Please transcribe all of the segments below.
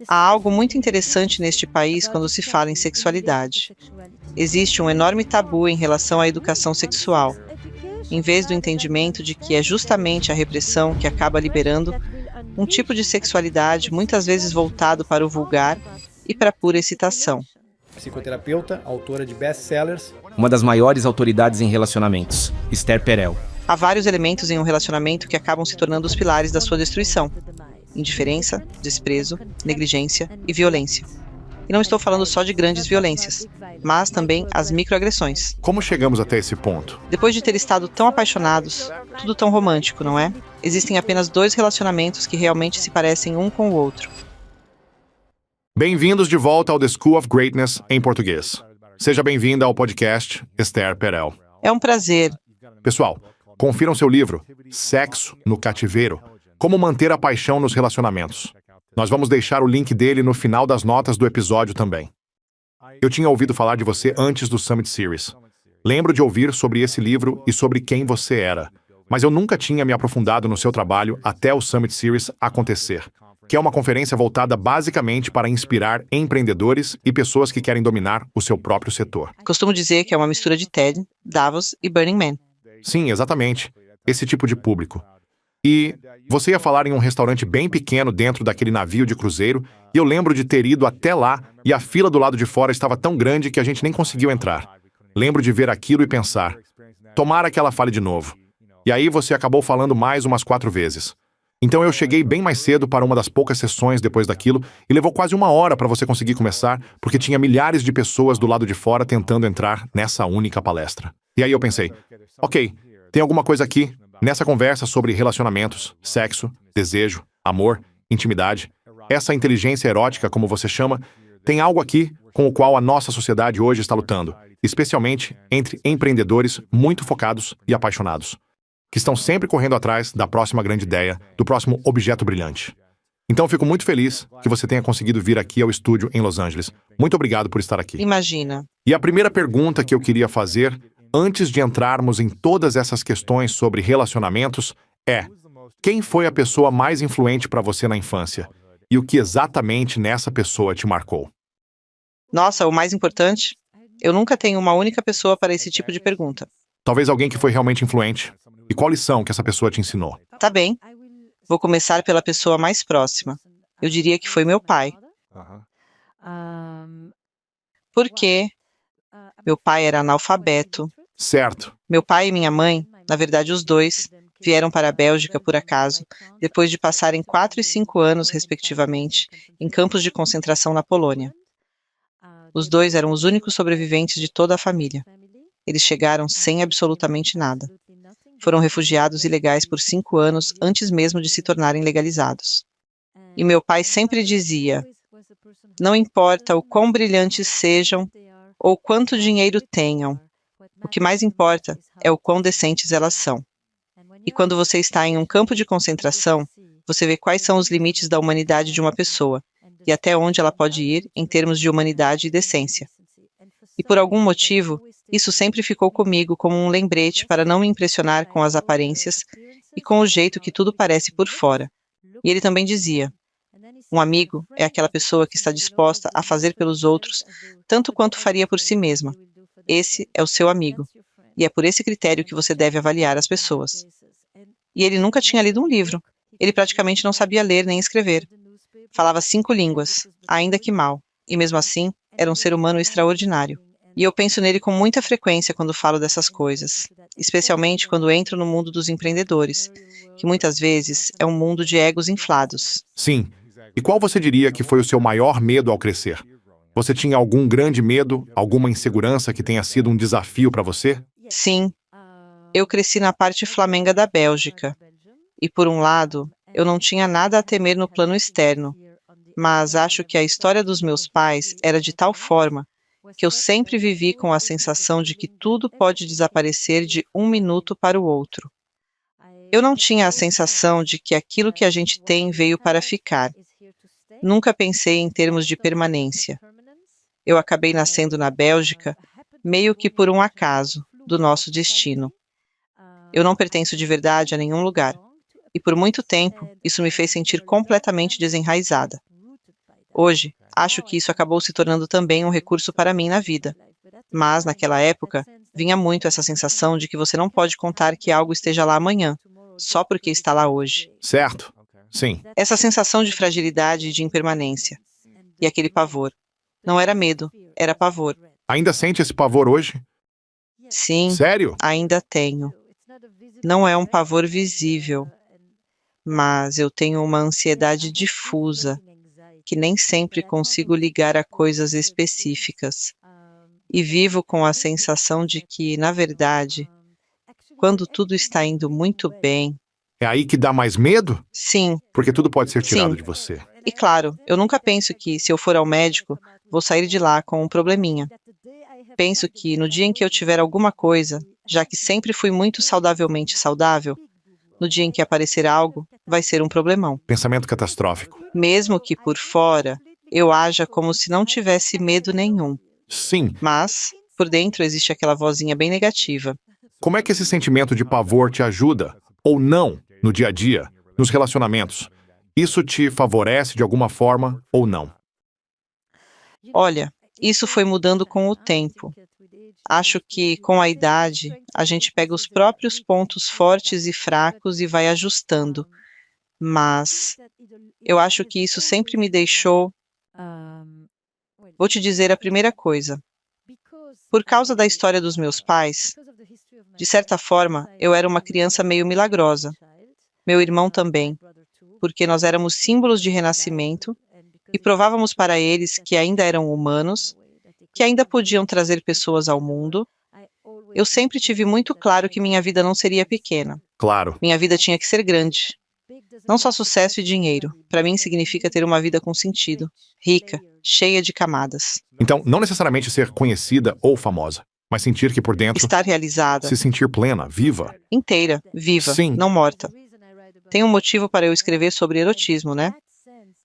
Há algo muito interessante neste país quando se fala em sexualidade. Existe um enorme tabu em relação à educação sexual, em vez do entendimento de que é justamente a repressão que acaba liberando um tipo de sexualidade muitas vezes voltado para o vulgar e para a pura excitação. Psicoterapeuta, autora de best-sellers. Uma das maiores autoridades em relacionamentos, Esther Perel. Há vários elementos em um relacionamento que acabam se tornando os pilares da sua destruição: indiferença, desprezo, negligência e violência. E não estou falando só de grandes violências, mas também as microagressões. Como chegamos até esse ponto? Depois de ter estado tão apaixonados, tudo tão romântico, não é? Existem apenas 2 relacionamentos que realmente se parecem um com o outro. Bem-vindos de volta ao The School of Greatness em português. Seja bem-vinda ao podcast Esther Perel. É um prazer. Pessoal, confiram seu livro, Sexo no Cativeiro, Como Manter a Paixão nos Relacionamentos. Nós vamos deixar o link dele no final das notas do episódio também. Eu tinha ouvido falar de você antes do Summit Series. Lembro de ouvir sobre esse livro e sobre quem você era, mas eu nunca tinha me aprofundado no seu trabalho até o Summit Series acontecer, que é uma conferência voltada basicamente para inspirar empreendedores e pessoas que querem dominar o seu próprio setor. Costumo dizer que é uma mistura de TED, Davos e Burning Man. Sim, exatamente. Esse tipo de público. E você ia falar em um restaurante bem pequeno dentro daquele navio de cruzeiro, e eu lembro de ter ido até lá e a fila do lado de fora estava tão grande que a gente nem conseguiu entrar. Lembro de ver aquilo e pensar, tomara que ela fale de novo. E aí você acabou falando mais umas 4 vezes. Então eu cheguei bem mais cedo para uma das poucas sessões depois daquilo e levou quase 1 hora para você conseguir começar, porque tinha milhares de pessoas do lado de fora tentando entrar nessa única palestra. E aí eu pensei, ok, tem alguma coisa aqui, nessa conversa sobre relacionamentos, sexo, desejo, amor, intimidade, essa inteligência erótica, como você chama, tem algo aqui com o qual a nossa sociedade hoje está lutando, especialmente entre empreendedores muito focados e apaixonados, que estão sempre correndo atrás da próxima grande ideia, do próximo objeto brilhante. Então, fico muito feliz que você tenha conseguido vir aqui ao estúdio em Los Angeles. Muito obrigado por estar aqui. Imagina. E a primeira pergunta que eu queria fazer, antes de entrarmos em todas essas questões sobre relacionamentos, é: quem foi a pessoa mais influente para você na infância? E o que exatamente nessa pessoa te marcou? Nossa, o mais importante? Eu nunca tenho uma única pessoa para esse tipo de pergunta. Talvez alguém que foi realmente influente. E qual lição que essa pessoa te ensinou? Tá bem. Vou começar pela pessoa mais próxima. Eu diria que foi meu pai. Porque meu pai era analfabeto. Certo. Meu pai e minha mãe, na verdade os dois, vieram para a Bélgica por acaso, depois de passarem 4 e 5 anos, respectivamente, em campos de concentração na Polônia. Os dois eram os únicos sobreviventes de toda a família. Eles chegaram sem absolutamente nada. Foram refugiados ilegais por 5 anos antes mesmo de se tornarem legalizados. E meu pai sempre dizia: não importa o quão brilhantes sejam ou quanto dinheiro tenham, o que mais importa é o quão decentes elas são. E quando você está em um campo de concentração, você vê quais são os limites da humanidade de uma pessoa e até onde ela pode ir em termos de humanidade e decência. E por algum motivo, isso sempre ficou comigo como um lembrete para não me impressionar com as aparências e com o jeito que tudo parece por fora. E ele também dizia: um amigo é aquela pessoa que está disposta a fazer pelos outros tanto quanto faria por si mesma. Esse é o seu amigo. E é por esse critério que você deve avaliar as pessoas. E ele nunca tinha lido um livro. Ele praticamente não sabia ler nem escrever. Falava 5 línguas, ainda que mal. E mesmo assim, era um ser humano extraordinário. E eu penso nele com muita frequência quando falo dessas coisas, especialmente quando entro no mundo dos empreendedores, que muitas vezes é um mundo de egos inflados. Sim. E qual você diria que foi o seu maior medo ao crescer? Você tinha algum grande medo, alguma insegurança que tenha sido um desafio para você? Sim, eu cresci na parte flamenga da Bélgica. E por um lado, eu não tinha nada a temer no plano externo, mas acho que a história dos meus pais era de tal forma que eu sempre vivi com a sensação de que tudo pode desaparecer de um minuto para o outro. Eu não tinha a sensação de que aquilo que a gente tem veio para ficar. Nunca pensei em termos de permanência. Eu acabei nascendo na Bélgica meio que por um acaso do nosso destino. Eu não pertenço de verdade a nenhum lugar, e por muito tempo isso me fez sentir completamente desenraizada. Hoje, acho que isso acabou se tornando também um recurso para mim na vida. Mas, naquela época, vinha muito essa sensação de que você não pode contar que algo esteja lá amanhã, só porque está lá hoje. Certo? Sim. Essa sensação de fragilidade e de impermanência. E aquele pavor. Não era medo, era pavor. Ainda sente esse pavor hoje? Sim, Sério? ainda tenho. Não é um pavor visível, mas eu tenho uma ansiedade difusa, que nem sempre consigo ligar a coisas específicas. E vivo com a sensação de que, na verdade, quando tudo está indo muito bem, É aí que dá mais medo? sim, Porque tudo pode ser tirado Sim. de você. e claro, eu nunca penso que, se eu for ao médico, vou sair de lá com um probleminha. Penso que, no dia em que eu tiver alguma coisa, já que sempre fui muito saudavelmente saudável, no dia em que aparecer algo, vai ser um problemão. Pensamento catastrófico. Mesmo que, por fora, eu haja como se não tivesse medo nenhum. Sim. Mas, por dentro, existe aquela vozinha bem negativa. Como é que esse sentimento de pavor te ajuda, ou não, no dia a dia, nos relacionamentos? Isso te favorece de alguma forma ou não? Olha, isso foi mudando com o tempo. Acho que, com a idade, a gente pega os próprios pontos fortes e fracos e vai ajustando. Mas eu acho que isso sempre me deixou. Vou te dizer a primeira coisa. Por causa da história dos meus pais, de certa forma, eu era uma criança meio milagrosa. Meu irmão também, porque nós éramos símbolos de renascimento e provávamos para eles que ainda eram humanos, que ainda podiam trazer pessoas ao mundo. Eu sempre tive muito claro que minha vida não seria pequena. Claro. Minha vida tinha que ser grande. Não só sucesso e dinheiro. Para mim significa ter uma vida com sentido, rica, cheia de camadas. Então, não necessariamente ser conhecida ou famosa, mas sentir que por dentro, Estar realizada, se sentir plena, viva. inteira, viva, Sim. não morta. Tem um motivo para eu escrever sobre erotismo, né?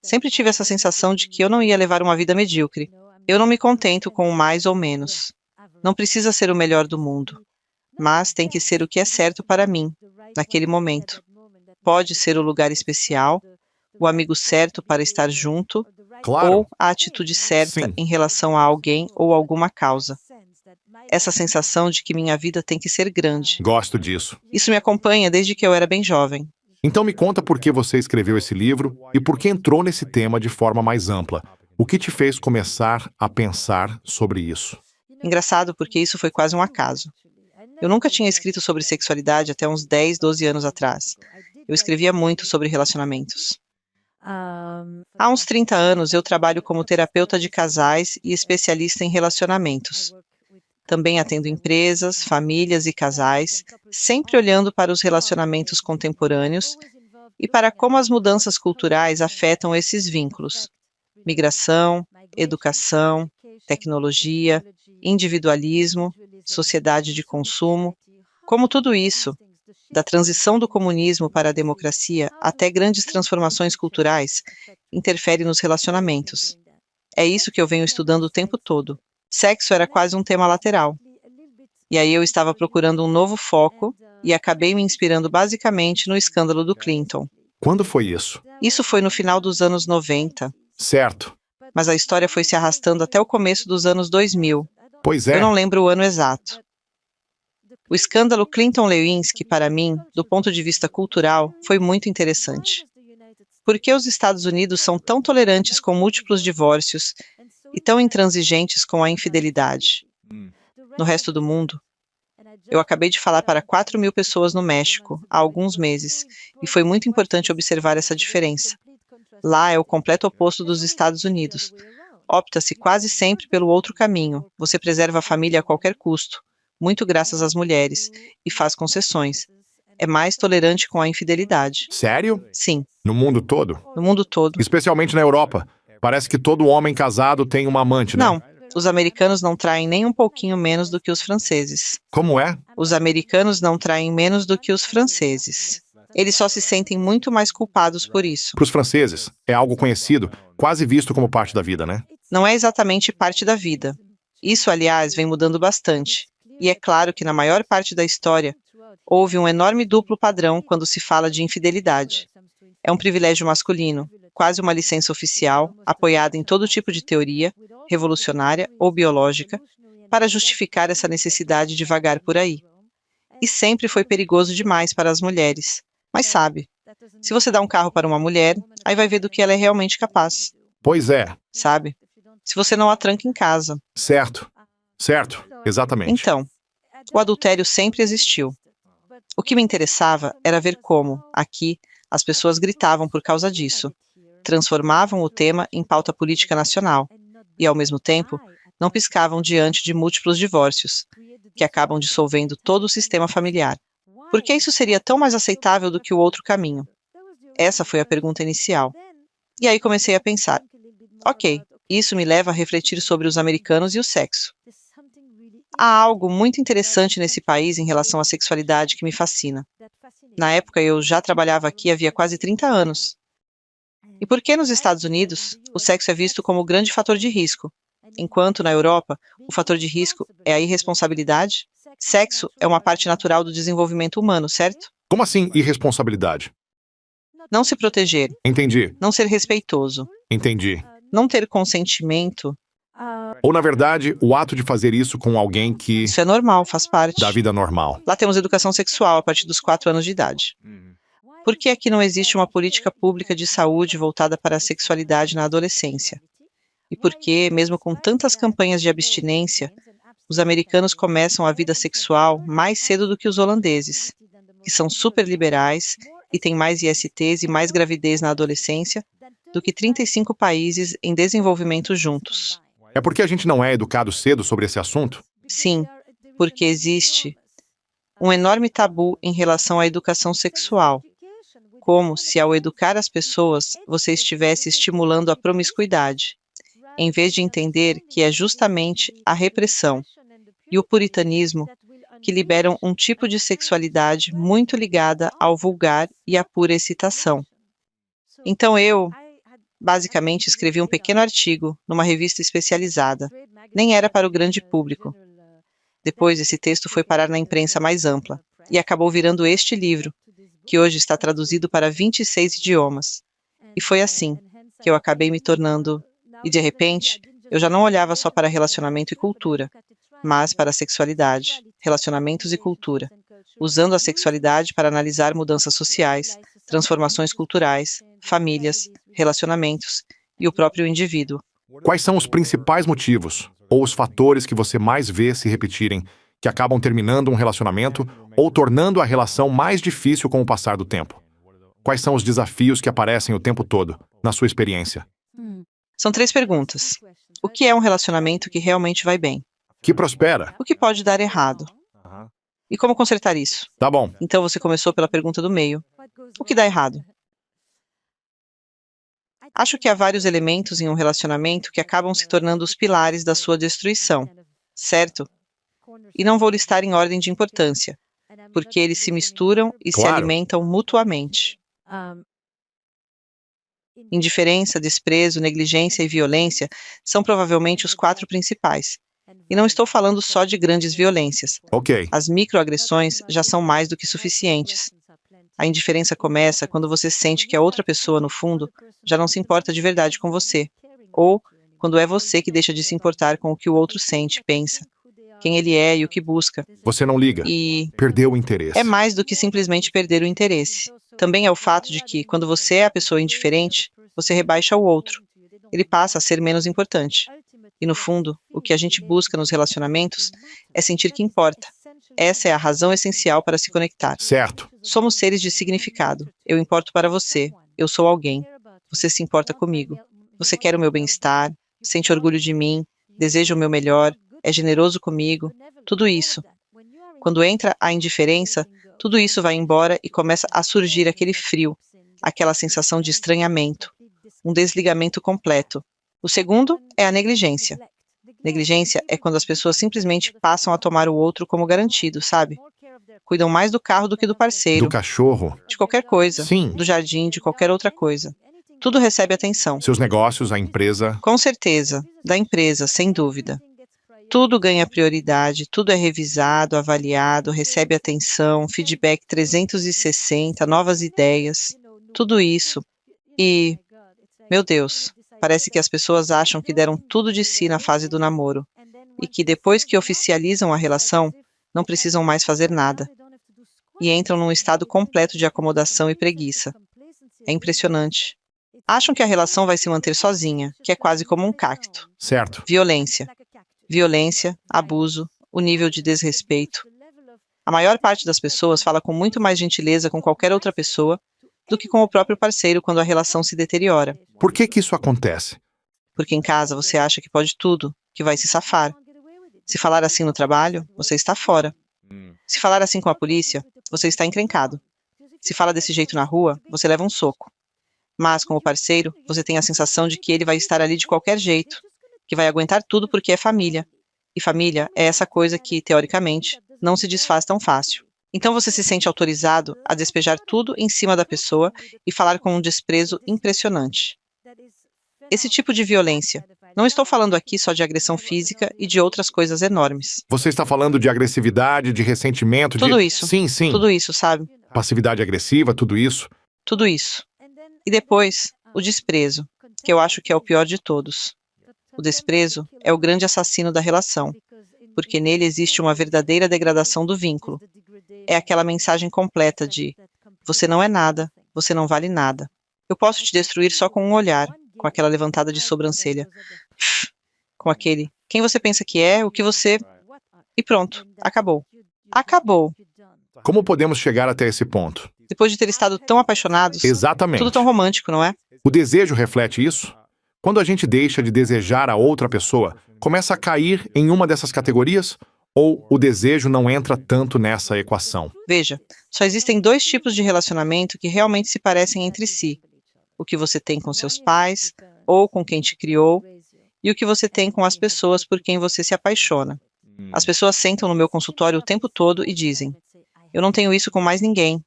Sempre tive essa sensação de que eu não ia levar uma vida medíocre. Eu não me contento com o mais ou menos. Não precisa ser o melhor do mundo, mas tem que ser o que é certo para mim, naquele momento. Pode ser o lugar especial, o amigo certo para estar junto, Claro. ou a atitude certa Sim. em relação a alguém ou alguma causa. Essa sensação de que minha vida tem que ser grande. Gosto disso. Isso me acompanha desde que eu era bem jovem. Então me conta por que você escreveu esse livro e por que entrou nesse tema de forma mais ampla. O que te fez começar a pensar sobre isso? Engraçado porque isso foi quase um acaso. Eu nunca tinha escrito sobre sexualidade até uns 10, 12 anos atrás. Eu escrevia muito sobre relacionamentos. Há uns 30 anos eu trabalho como terapeuta de casais e especialista em relacionamentos. Também atendo empresas, famílias e casais, sempre olhando para os relacionamentos contemporâneos e para como as mudanças culturais afetam esses vínculos. Migração, educação, tecnologia, individualismo, sociedade de consumo, como tudo isso, da transição do comunismo para a democracia até grandes transformações culturais, interfere nos relacionamentos. É isso que eu venho estudando o tempo todo. Sexo era quase um tema lateral. E aí eu estava procurando um novo foco e acabei me inspirando basicamente no escândalo do Clinton. Quando foi isso? Isso foi no final dos anos 90, Certo. mas a história foi se arrastando até o começo dos anos 2000. Pois é. Eu não lembro o ano exato. O escândalo Clinton-Lewinsky, para mim, do ponto de vista cultural, foi muito interessante. Por que os Estados Unidos são tão tolerantes com múltiplos divórcios e tão intransigentes com a infidelidade? No resto do mundo, eu acabei de falar para 4.000 pessoas no México há alguns meses e foi muito importante observar essa diferença. Lá é o completo oposto dos Estados Unidos. Opta-se quase sempre pelo outro caminho. Você preserva a família a qualquer custo, muito graças às mulheres, e faz concessões. É mais tolerante com a infidelidade. Sério? Sim, No mundo todo? no mundo todo. Especialmente na Europa. Parece que todo homem casado tem uma amante, né? Não, os americanos não traem nem um pouquinho menos do que os franceses. Como é? Os americanos não traem menos do que os franceses. Eles só se sentem muito mais culpados por isso. Para os franceses, é algo conhecido, quase visto como parte da vida, né? Não é exatamente parte da vida. Isso, aliás, vem mudando bastante. E é claro que na maior parte da história, houve um enorme duplo padrão quando se fala de infidelidade. É um privilégio masculino, quase uma licença oficial, apoiada em todo tipo de teoria, revolucionária ou biológica, para justificar essa necessidade de vagar por aí. E sempre foi perigoso demais para as mulheres. Mas sabe, se você dá um carro para uma mulher, aí vai ver do que ela é realmente capaz, Pois é, sabe? Se você não a tranca em casa. certo. Certo, exatamente. Então, o adultério sempre existiu. O que me interessava era ver como, aqui, as pessoas gritavam por causa disso, transformavam o tema em pauta política nacional e, ao mesmo tempo, não piscavam diante de múltiplos divórcios, que acabam dissolvendo todo o sistema familiar. Por que isso seria tão mais aceitável do que o outro caminho? Essa foi a pergunta inicial. E aí comecei a pensar, ok, isso me leva a refletir sobre os americanos e o sexo. Há algo muito interessante nesse país em relação à sexualidade que me fascina. Na época, eu já trabalhava aqui havia quase 30 anos. E por que nos Estados Unidos o sexo é visto como o grande fator de risco, enquanto na Europa o fator de risco é a irresponsabilidade? Sexo é uma parte natural do desenvolvimento humano, certo? Como assim irresponsabilidade? Não se proteger, Entendi, não ser respeitoso, entendi. não ter consentimento, Ou, na verdade, o ato de fazer isso com alguém que... isso é normal, faz parte. da vida normal. Lá temos educação sexual a partir dos 4 anos de idade. Por que aqui não existe uma política pública de saúde voltada para a sexualidade na adolescência? E por que, mesmo com tantas campanhas de abstinência, os americanos começam a vida sexual mais cedo do que os holandeses, que são super liberais e têm mais ISTs e mais gravidez na adolescência do que 35 países em desenvolvimento juntos? É porque a gente não é educado cedo sobre esse assunto? Sim, porque existe um enorme tabu em relação à educação sexual, como se ao educar as pessoas você estivesse estimulando a promiscuidade, em vez de entender que é justamente a repressão e o puritanismo que liberam um tipo de sexualidade muito ligada ao vulgar e à pura excitação. Então eu, basicamente, escrevi um pequeno artigo numa revista especializada. Nem era para o grande público. Depois, esse texto foi parar na imprensa mais ampla e acabou virando este livro, que hoje está traduzido para 26 idiomas. E foi assim que eu acabei me tornando... E, de repente, eu já não olhava só para relacionamento e cultura, mas para a sexualidade, relacionamentos e cultura, usando a sexualidade para analisar mudanças sociais, transformações culturais, famílias, relacionamentos e o próprio indivíduo. Quais são os principais motivos ou os fatores que você mais vê se repetirem que acabam terminando um relacionamento ou tornando a relação mais difícil com o passar do tempo? Quais são os desafios que aparecem o tempo todo, na sua experiência? São 3 perguntas. O que é um relacionamento que realmente vai bem? Que prospera? O que pode dar errado? E como consertar isso? Tá bom. Então você começou pela pergunta do meio. O que dá errado? Acho que há vários elementos em um relacionamento que acabam se tornando os pilares da sua destruição, certo? E não vou listar em ordem de importância, porque eles se misturam e se Claro. alimentam mutuamente. Indiferença, desprezo, negligência e violência são provavelmente os 4 principais. E não estou falando só de grandes violências. Ok. As microagressões já são mais do que suficientes. A indiferença começa quando você sente que a outra pessoa, no fundo, já não se importa de verdade com você. Ou quando é você que deixa de se importar com o que o outro sente, pensa, quem ele é e o que busca. Você não liga. E Perdeu o interesse. é mais do que simplesmente perder o interesse. Também é o fato de que, quando você é a pessoa indiferente, você rebaixa o outro. Ele passa a ser menos importante. E, no fundo, o que a gente busca nos relacionamentos é sentir que importa. Essa é a razão essencial para se conectar. Certo. Somos seres de significado. Eu importo para você. Eu sou alguém. Você se importa comigo. Você quer o meu bem-estar, sente orgulho de mim, deseja o meu melhor, é generoso comigo. Tudo isso. Quando entra a indiferença, tudo isso vai embora e começa a surgir aquele frio, aquela sensação de estranhamento, um desligamento completo. O segundo é a negligência. Negligência é quando as pessoas simplesmente passam a tomar o outro como garantido, sabe? Cuidam mais do carro do que do parceiro, Do cachorro. de qualquer coisa, Sim. do jardim, de qualquer outra coisa. Tudo recebe atenção. Seus negócios, a empresa. Com certeza, da empresa, sem dúvida. Tudo ganha prioridade, tudo é revisado, avaliado, recebe atenção, feedback 360, novas ideias, tudo isso. E Meu Deus, parece que as pessoas acham que deram tudo de si na fase do namoro e que depois que oficializam a relação, não precisam mais fazer nada e entram num estado completo de acomodação e preguiça. É impressionante. Acham que a relação vai se manter sozinha, que é quase como um cacto. Certo. Violência. Violência, abuso, o nível de desrespeito. A maior parte das pessoas fala com muito mais gentileza com qualquer outra pessoa do que com o próprio parceiro quando a relação se deteriora. Por que que isso acontece? Porque em casa você acha que pode tudo, que vai se safar. Se falar assim no trabalho, você está fora. Se falar assim com a polícia, você está encrencado. Se fala desse jeito na rua, você leva um soco. Mas com o parceiro, você tem a sensação de que ele vai estar ali de qualquer jeito, que vai aguentar tudo porque é família. E família é essa coisa que, teoricamente, não se desfaz tão fácil. Então você se sente autorizado a despejar tudo em cima da pessoa e falar com um desprezo impressionante. Esse tipo de violência. Não estou falando aqui só de agressão física e de outras coisas enormes. Você está falando de agressividade, de ressentimento, Tudo de... isso. Sim, sim. Tudo isso, sabe? Passividade agressiva, tudo isso. Tudo isso. E depois, o desprezo, que eu acho que é o pior de todos. O desprezo é o grande assassino da relação, porque nele existe uma verdadeira degradação do vínculo. É aquela mensagem completa de: você não é nada, você não vale nada. Eu posso te destruir só com um olhar, com aquela levantada de sobrancelha, com aquele: quem você pensa que é, o que você... E pronto, acabou. Acabou. Como podemos chegar até esse ponto? Depois de ter estado tão apaixonados, Exatamente. tudo tão romântico, não é? O desejo reflete isso? Quando a gente deixa de desejar a outra pessoa, começa a cair em uma dessas categorias? Ou o desejo não entra tanto nessa equação? Veja, só existem dois tipos de relacionamento que realmente se parecem entre si. O que você tem com seus pais, ou com quem te criou, e o que você tem com as pessoas por quem você se apaixona. As pessoas sentam no meu consultório o tempo todo e dizem: eu não tenho isso com mais ninguém.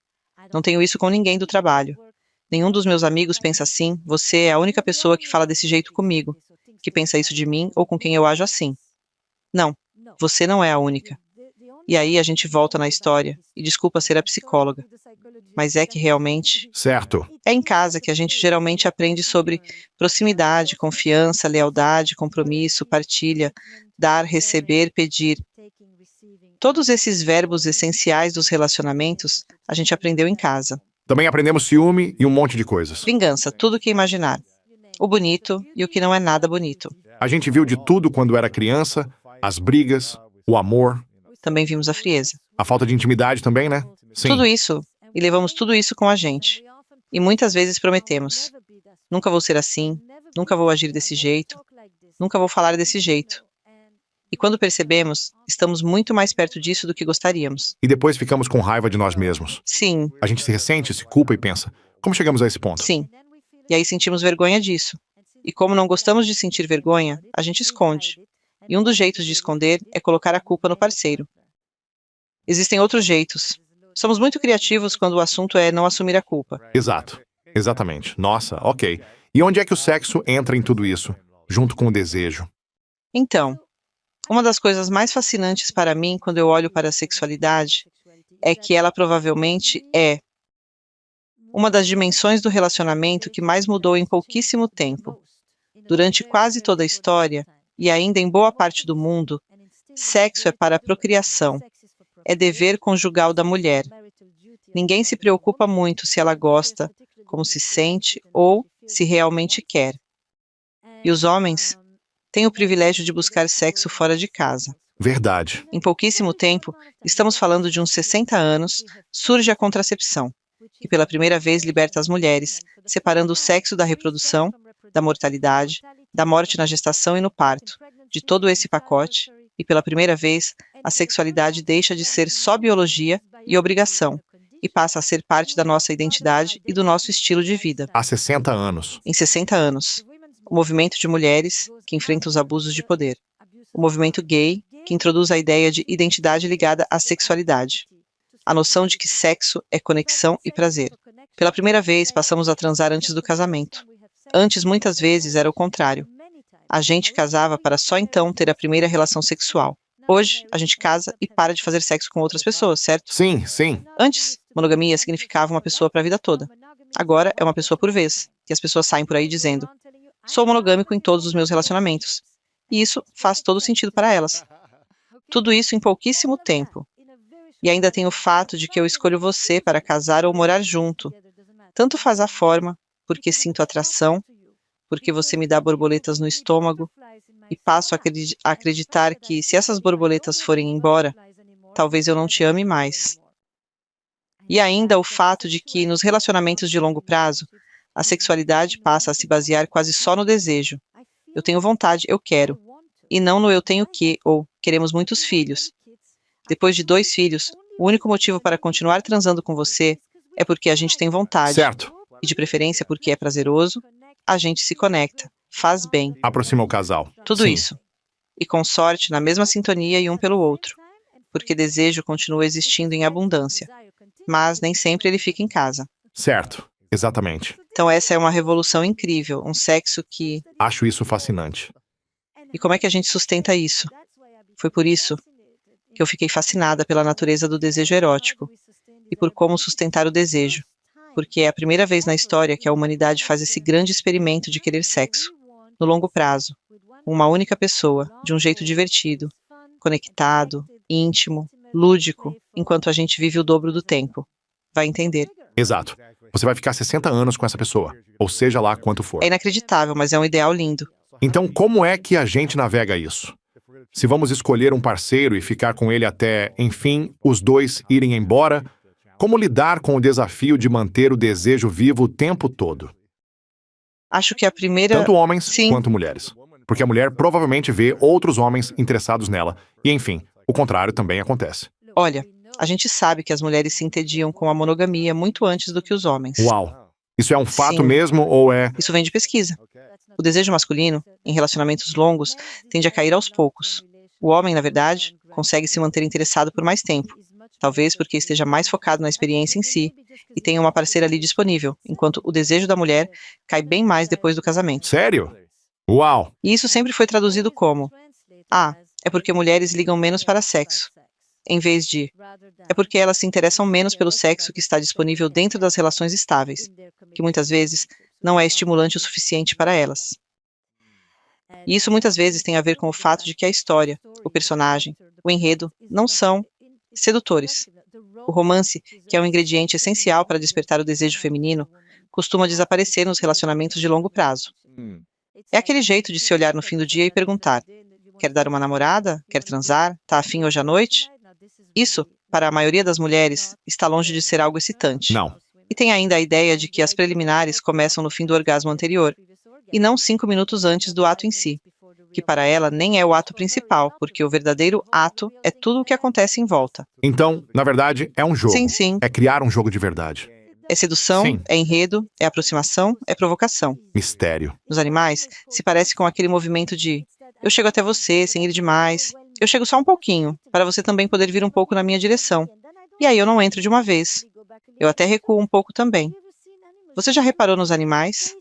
Não tenho isso com ninguém do trabalho. Nenhum dos meus amigos pensa assim, você é a única pessoa que fala desse jeito comigo, que pensa isso de mim ou com quem eu ajo assim. Não, você não é a única. E aí a gente volta na história, e desculpa ser a psicóloga, mas é que realmente Certo. é em casa que a gente geralmente aprende sobre proximidade, confiança, lealdade, compromisso, partilha, dar, receber, pedir. Todos esses verbos essenciais dos relacionamentos a gente aprendeu em casa. Também aprendemos ciúme e um monte de coisas. Vingança, tudo o que imaginar. O bonito e o que não é nada bonito. A gente viu de tudo quando era criança, as brigas, o amor, Também vimos a frieza. a falta de intimidade também, né? Sim. Tudo isso, e levamos tudo isso com a gente. E muitas vezes prometemos: nunca vou ser assim, nunca vou agir desse jeito, nunca vou falar desse jeito. E quando percebemos, estamos muito mais perto disso do que gostaríamos. E depois ficamos com raiva de nós mesmos. Sim, A gente se ressente, se culpa e pensa: como chegamos a esse ponto? sim. E aí sentimos vergonha disso. E como não gostamos de sentir vergonha, a gente esconde. E um dos jeitos de esconder é colocar a culpa no parceiro. Existem outros jeitos. Somos muito criativos quando o assunto é não assumir a culpa. Exato. Exatamente. Nossa, ok. E onde é que o sexo entra em tudo isso? Junto com o desejo. Então, uma das coisas mais fascinantes para mim quando eu olho para a sexualidade é que ela provavelmente é uma das dimensões do relacionamento que mais mudou em pouquíssimo tempo. Durante quase toda a história, e ainda em boa parte do mundo, sexo é para a procriação, é dever conjugal da mulher. Ninguém se preocupa muito se ela gosta, como se sente ou se realmente quer. E os homens têm o privilégio de buscar sexo fora de casa. Verdade. Em pouquíssimo tempo, estamos falando de uns 60 anos, surge a contracepção, que pela primeira vez liberta as mulheres, separando o sexo da reprodução, da mortalidade, da morte na gestação e no parto, de todo esse pacote, e pela primeira vez, a sexualidade deixa de ser só biologia e obrigação, e passa a ser parte da nossa identidade e do nosso estilo de vida. Há 60 anos. Em 60 anos, o movimento de mulheres que enfrenta os abusos de poder. O movimento gay, que introduz a ideia de identidade ligada à sexualidade. A noção de que sexo é conexão e prazer. Pela primeira vez, passamos a transar antes do casamento. Antes, muitas vezes, era o contrário. A gente casava para só então ter a primeira relação sexual. Hoje, a gente casa e para de fazer sexo com outras pessoas, certo? Sim, sim. Antes, monogamia significava uma pessoa para a vida toda. Agora é uma pessoa por vez, e as pessoas saem por aí dizendo: sou monogâmico em todos os meus relacionamentos. E isso faz todo sentido para elas. Tudo isso em pouquíssimo tempo. E ainda tem o fato de que eu escolho você para casar ou morar junto. Tanto faz a forma, porque sinto atração, porque você me dá borboletas no estômago, e passo a acreditar que, se essas borboletas forem embora, talvez eu não te ame mais. E ainda o fato de que, nos relacionamentos de longo prazo, a sexualidade passa a se basear quase só no desejo. Eu tenho vontade, eu quero. E não no eu tenho que, ou queremos muitos filhos. Depois de 2 filhos, o único motivo para continuar transando com você é porque a gente tem vontade. Certo. E de preferência porque é prazeroso, a gente se conecta, faz bem. Aproxima o casal. Tudo Sim. isso. E com sorte, na mesma sintonia e um pelo outro. Porque desejo continua existindo em abundância. Mas nem sempre ele fica em casa. Certo. Exatamente. Então essa é uma revolução incrível, um sexo que... Acho isso fascinante. E como é que a gente sustenta isso? Foi por isso que eu fiquei fascinada pela natureza do desejo erótico e por como sustentar o desejo, porque é a primeira vez na história que a humanidade faz esse grande experimento de querer sexo, no longo prazo, com uma única pessoa, de um jeito divertido, conectado, íntimo, lúdico, enquanto a gente vive o dobro do tempo. Vai entender. Exato. Você vai ficar 60 anos com essa pessoa, ou seja lá quanto for. É inacreditável, mas é um ideal lindo. Então, como é que a gente navega isso? Se vamos escolher um parceiro e ficar com ele até, enfim, os 2 irem embora, como lidar com o desafio de manter o desejo vivo o tempo todo? Acho que a primeira... Tanto homens Sim. quanto mulheres. Porque a mulher provavelmente vê outros homens interessados nela. E, enfim, o contrário também acontece. Olha, a gente sabe que as mulheres se entediam com a monogamia muito antes do que os homens. Uau! Isso é um fato Sim. mesmo ou é... Isso vem de pesquisa. O desejo masculino, em relacionamentos longos, tende a cair aos poucos. O homem, na verdade, consegue se manter interessado por mais tempo, talvez porque esteja mais focado na experiência em si e tenha uma parceira ali disponível, enquanto o desejo da mulher cai bem mais depois do casamento. Sério? Uau! E isso sempre foi traduzido como: é porque mulheres ligam menos para sexo, em vez de: é porque elas se interessam menos pelo sexo que está disponível dentro das relações estáveis, que muitas vezes não é estimulante o suficiente para elas. E isso muitas vezes tem a ver com o fato de que a história, o personagem, o enredo não são sedutores. O romance, que é um ingrediente essencial para despertar o desejo feminino, costuma desaparecer nos relacionamentos de longo prazo. É aquele jeito de se olhar no fim do dia e perguntar: quer dar uma namorada? Quer transar? Tá afim hoje à noite? Isso, para a maioria das mulheres, está longe de ser algo excitante. Não. E tem ainda a ideia de que as preliminares começam no fim do orgasmo anterior, e não 5 minutos antes do ato em si, que para ela nem é o ato principal, porque o verdadeiro ato é tudo o que acontece em volta. Então, na verdade, é um jogo. Sim, sim. É criar um jogo de verdade. É sedução, Sim. é enredo, é aproximação, é provocação. Mistério. Nos animais, se parece com aquele movimento de: eu chego até você sem ir demais, eu chego só um pouquinho, para você também poder vir um pouco na minha direção. E aí eu não entro de uma vez. Eu até recuo um pouco também. Você já reparou nos animais?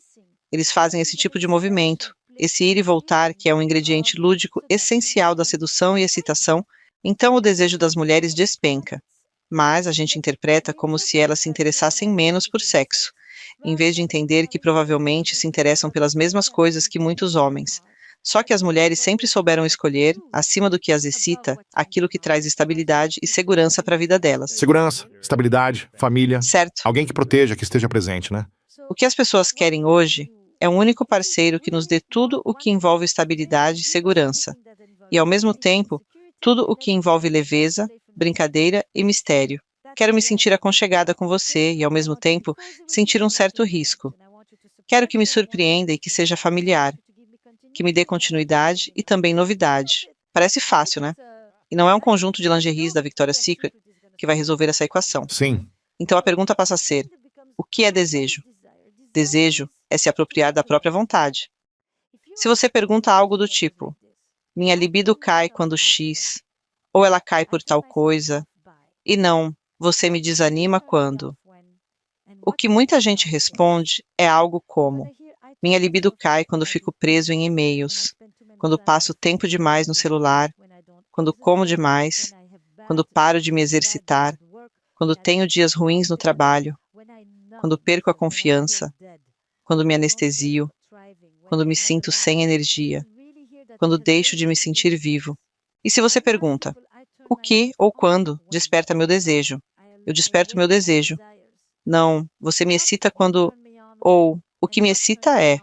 Eles fazem esse tipo de movimento, esse ir e voltar, que é um ingrediente lúdico essencial da sedução e excitação. Então o desejo das mulheres despenca. Mas a gente interpreta como se elas se interessassem menos por sexo, em vez de entender que provavelmente se interessam pelas mesmas coisas que muitos homens. Só que as mulheres sempre souberam escolher, acima do que as excita, aquilo que traz estabilidade e segurança para a vida delas. Segurança, estabilidade, família. Certo. Alguém que proteja, que esteja presente, né? O que as pessoas querem hoje é um único parceiro que nos dê tudo o que envolve estabilidade e segurança, e ao mesmo tempo, tudo o que envolve leveza, brincadeira e mistério. Quero me sentir aconchegada com você e, ao mesmo tempo, sentir um certo risco. Quero que me surpreenda e que seja familiar, que me dê continuidade e também novidade. Parece fácil, né? E não é um conjunto de lingeries da Victoria's Secret que vai resolver essa equação. Sim. Então a pergunta passa a ser: o que é desejo? Desejo é se apropriar da própria vontade. Se você pergunta algo do tipo: minha libido cai quando X, ou ela cai por tal coisa, e não, você me desanima quando. O que muita gente responde é algo como: minha libido cai quando fico preso em e-mails, quando passo tempo demais no celular, quando como demais, quando paro de me exercitar, quando tenho dias ruins no trabalho, quando perco a confiança, quando me anestesio, quando me sinto sem energia, quando deixo de me sentir vivo. E se você pergunta, o que ou quando desperta meu desejo? Eu desperto meu desejo. Não, você me excita quando... Ou, o que me excita é,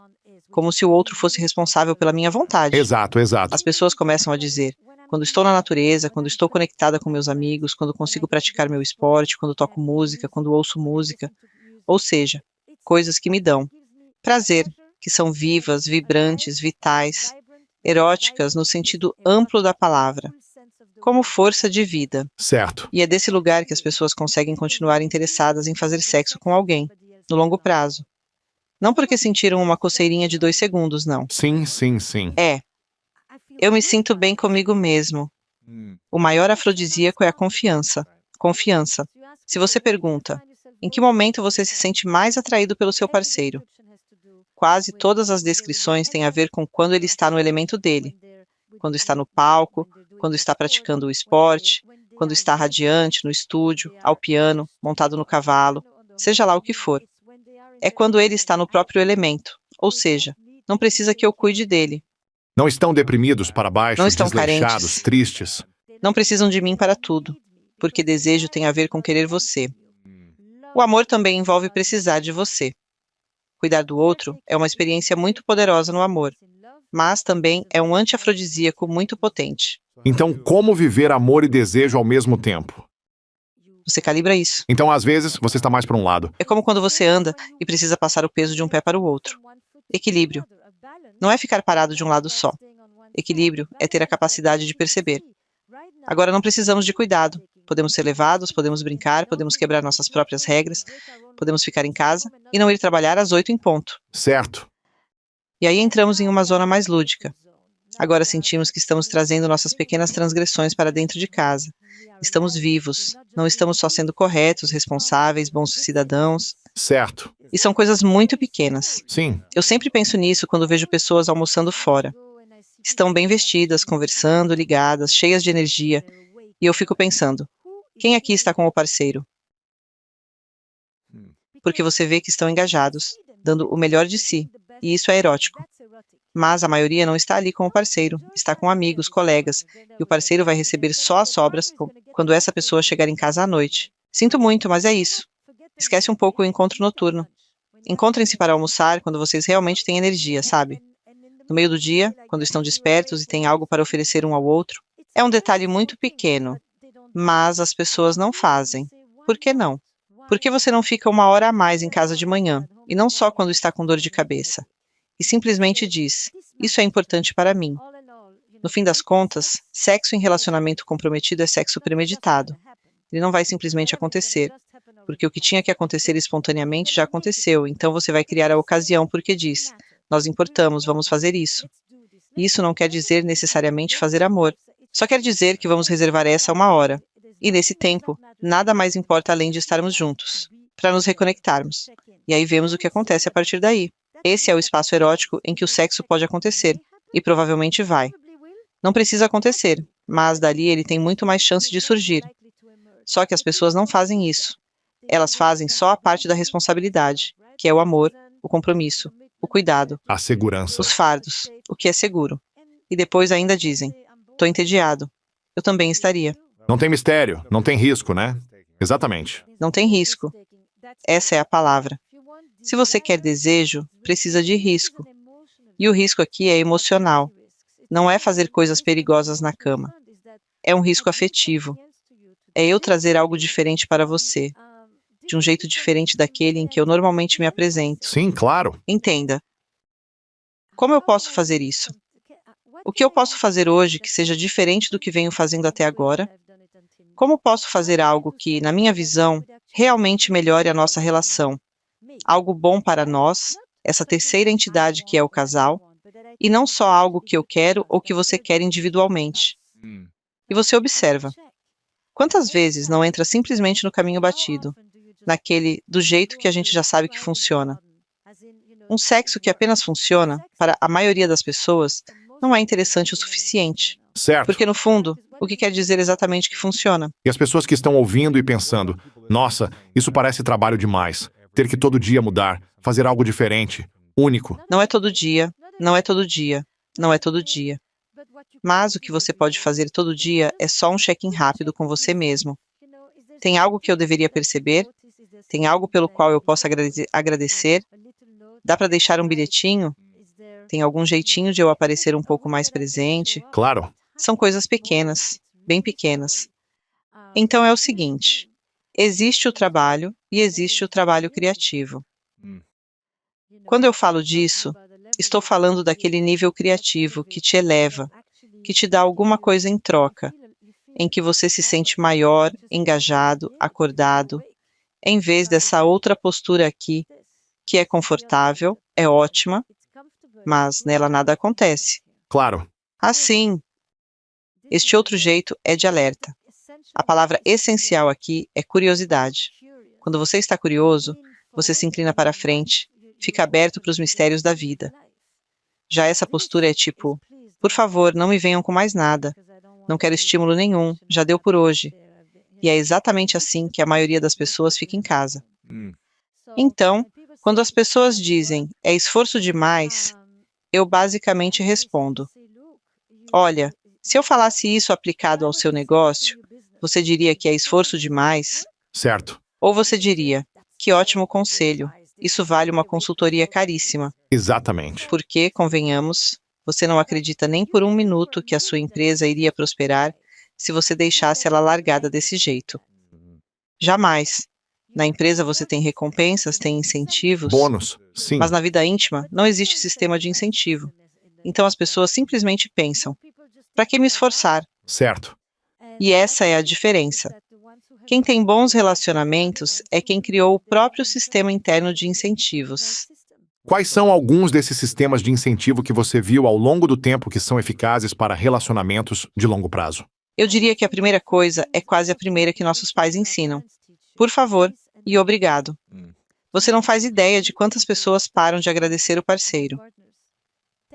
como se o outro fosse responsável pela minha vontade. Exato, exato. As pessoas começam a dizer, quando estou na natureza, quando estou conectada com meus amigos, quando consigo praticar meu esporte, quando toco música, quando ouço música, ou seja, coisas que me dão prazer, que são vivas, vibrantes, vitais, eróticas no sentido amplo da palavra, como força de vida. Certo. E é desse lugar que as pessoas conseguem continuar interessadas em fazer sexo com alguém, no longo prazo. Não porque sentiram uma coceirinha de 2 segundos, não. Sim, sim, sim. Eu me sinto bem comigo mesmo. O maior afrodisíaco é a confiança. Confiança. Se você pergunta, em que momento você se sente mais atraído pelo seu parceiro? Quase todas as descrições têm a ver com quando ele está no elemento dele. Quando está no palco, quando está praticando o esporte, quando está radiante no estúdio, ao piano, montado no cavalo, seja lá o que for. É quando ele está no próprio elemento, ou seja, não precisa que eu cuide dele. Não estão deprimidos para baixo, Não estão desleixados, carentes. tristes. Não precisam de mim para tudo, porque desejo tem a ver com querer você. O amor também envolve precisar de você. Cuidar do outro é uma experiência muito poderosa no amor, mas também é um antiafrodisíaco muito potente. Então, como viver amor e desejo ao mesmo tempo? Você calibra isso. Então, às vezes, você está mais para um lado. É como quando você anda e precisa passar o peso de um pé para o outro. Equilíbrio. Não é ficar parado de um lado só. Equilíbrio é ter a capacidade de perceber. Agora não precisamos de cuidado. Podemos ser levados, podemos brincar, podemos quebrar nossas próprias regras, podemos ficar em casa e não ir trabalhar às 8 em ponto. Certo. E aí entramos em uma zona mais lúdica. Agora sentimos que estamos trazendo nossas pequenas transgressões para dentro de casa. Estamos vivos. Não estamos só sendo corretos, responsáveis, bons cidadãos. Certo. E são coisas muito pequenas. Sim. Eu sempre penso nisso quando vejo pessoas almoçando fora. Estão bem vestidas, conversando, ligadas, cheias de energia. E eu fico pensando, quem aqui está com o parceiro? Porque você vê que estão engajados, dando o melhor de si. E isso é erótico. Mas a maioria não está ali com o parceiro, está com amigos, colegas, e o parceiro vai receber só as sobras quando essa pessoa chegar em casa à noite. Sinto muito, mas é isso. Esquece um pouco o encontro noturno. Encontrem-se para almoçar quando vocês realmente têm energia, sabe? No meio do dia, quando estão despertos e têm algo para oferecer um ao outro. É um detalhe muito pequeno, mas as pessoas não fazem. Por que não? Por que você não fica 1 hora a mais em casa de manhã, e não só quando está com dor de cabeça? E simplesmente diz, isso é importante para mim. No fim das contas, sexo em relacionamento comprometido é sexo premeditado. Ele não vai simplesmente acontecer, porque o que tinha que acontecer espontaneamente já aconteceu, então você vai criar a ocasião porque diz, nós importamos, vamos fazer isso. E isso não quer dizer necessariamente fazer amor, só quer dizer que vamos reservar essa 1 hora. E nesse tempo, nada mais importa além de estarmos juntos, para nos reconectarmos. E aí vemos o que acontece a partir daí. Esse é o espaço erótico em que o sexo pode acontecer, e provavelmente vai. Não precisa acontecer, mas dali ele tem muito mais chance de surgir. Só que as pessoas não fazem isso. Elas fazem só a parte da responsabilidade, que é o amor, o compromisso, o cuidado, A segurança. os fardos, o que é seguro. E depois ainda dizem, tô entediado. Eu também estaria. Não tem mistério, não tem risco, né? Exatamente. Não tem risco. Essa é a palavra. Se você quer desejo, precisa de risco. E o risco aqui é emocional. Não é fazer coisas perigosas na cama. É um risco afetivo. É eu trazer algo diferente para você, de um jeito diferente daquele em que eu normalmente me apresento. Sim, claro. Entenda. Como eu posso fazer isso? O que eu posso fazer hoje que seja diferente do que venho fazendo até agora? Como posso fazer algo que, na minha visão, realmente melhore a nossa relação? Algo bom para nós, essa terceira entidade que é o casal, e não só algo que eu quero ou que você quer individualmente. E você observa. Quantas vezes não entra simplesmente no caminho batido, naquele do jeito que a gente já sabe que funciona? Um sexo que apenas funciona, para a maioria das pessoas, não é interessante o suficiente. Certo. Porque, no fundo, o que quer dizer exatamente que funciona? E as pessoas que estão ouvindo e pensando, nossa, isso parece trabalho demais. Ter que todo dia mudar, fazer algo diferente, único. Não é todo dia, não é todo dia, não é todo dia. Mas o que você pode fazer todo dia é só um check-in rápido com você mesmo. Tem algo que eu deveria perceber? Tem algo pelo qual eu possa agradecer? Dá para deixar um bilhetinho? Tem algum jeitinho de eu aparecer um pouco mais presente? Claro. São coisas pequenas, bem pequenas. Então é o seguinte: existe o trabalho e existe o trabalho criativo. Quando eu falo disso, estou falando daquele nível criativo que te eleva, que te dá alguma coisa em troca, em que você se sente maior, engajado, acordado, em vez dessa outra postura aqui, que é confortável, é ótima, mas nela nada acontece. Claro. Assim, este outro jeito é de alerta. A palavra essencial aqui é curiosidade. Quando você está curioso, você se inclina para frente, fica aberto para os mistérios da vida. Já essa postura é tipo, por favor, não me venham com mais nada. Não quero estímulo nenhum, já deu por hoje. E é exatamente assim que a maioria das pessoas fica em casa. Então, quando as pessoas dizem, é esforço demais, eu basicamente respondo, olha, se eu falasse isso aplicado ao seu negócio, você diria que é esforço demais? Certo. Ou você diria, que ótimo conselho, isso vale uma consultoria caríssima. Exatamente. Porque, convenhamos, você não acredita nem por um minuto que a sua empresa iria prosperar se você deixasse ela largada desse jeito. Jamais. Na empresa você tem recompensas, tem incentivos, Bônus. Sim. mas na vida íntima não existe sistema de incentivo. Então as pessoas simplesmente pensam, para que me esforçar? Certo. E essa é a diferença. Quem tem bons relacionamentos é quem criou o próprio sistema interno de incentivos. Quais são alguns desses sistemas de incentivo que você viu ao longo do tempo que são eficazes para relacionamentos de longo prazo? Eu diria que a primeira coisa é quase a primeira que nossos pais ensinam. Por favor e obrigado. Você não faz ideia de quantas pessoas param de agradecer o parceiro.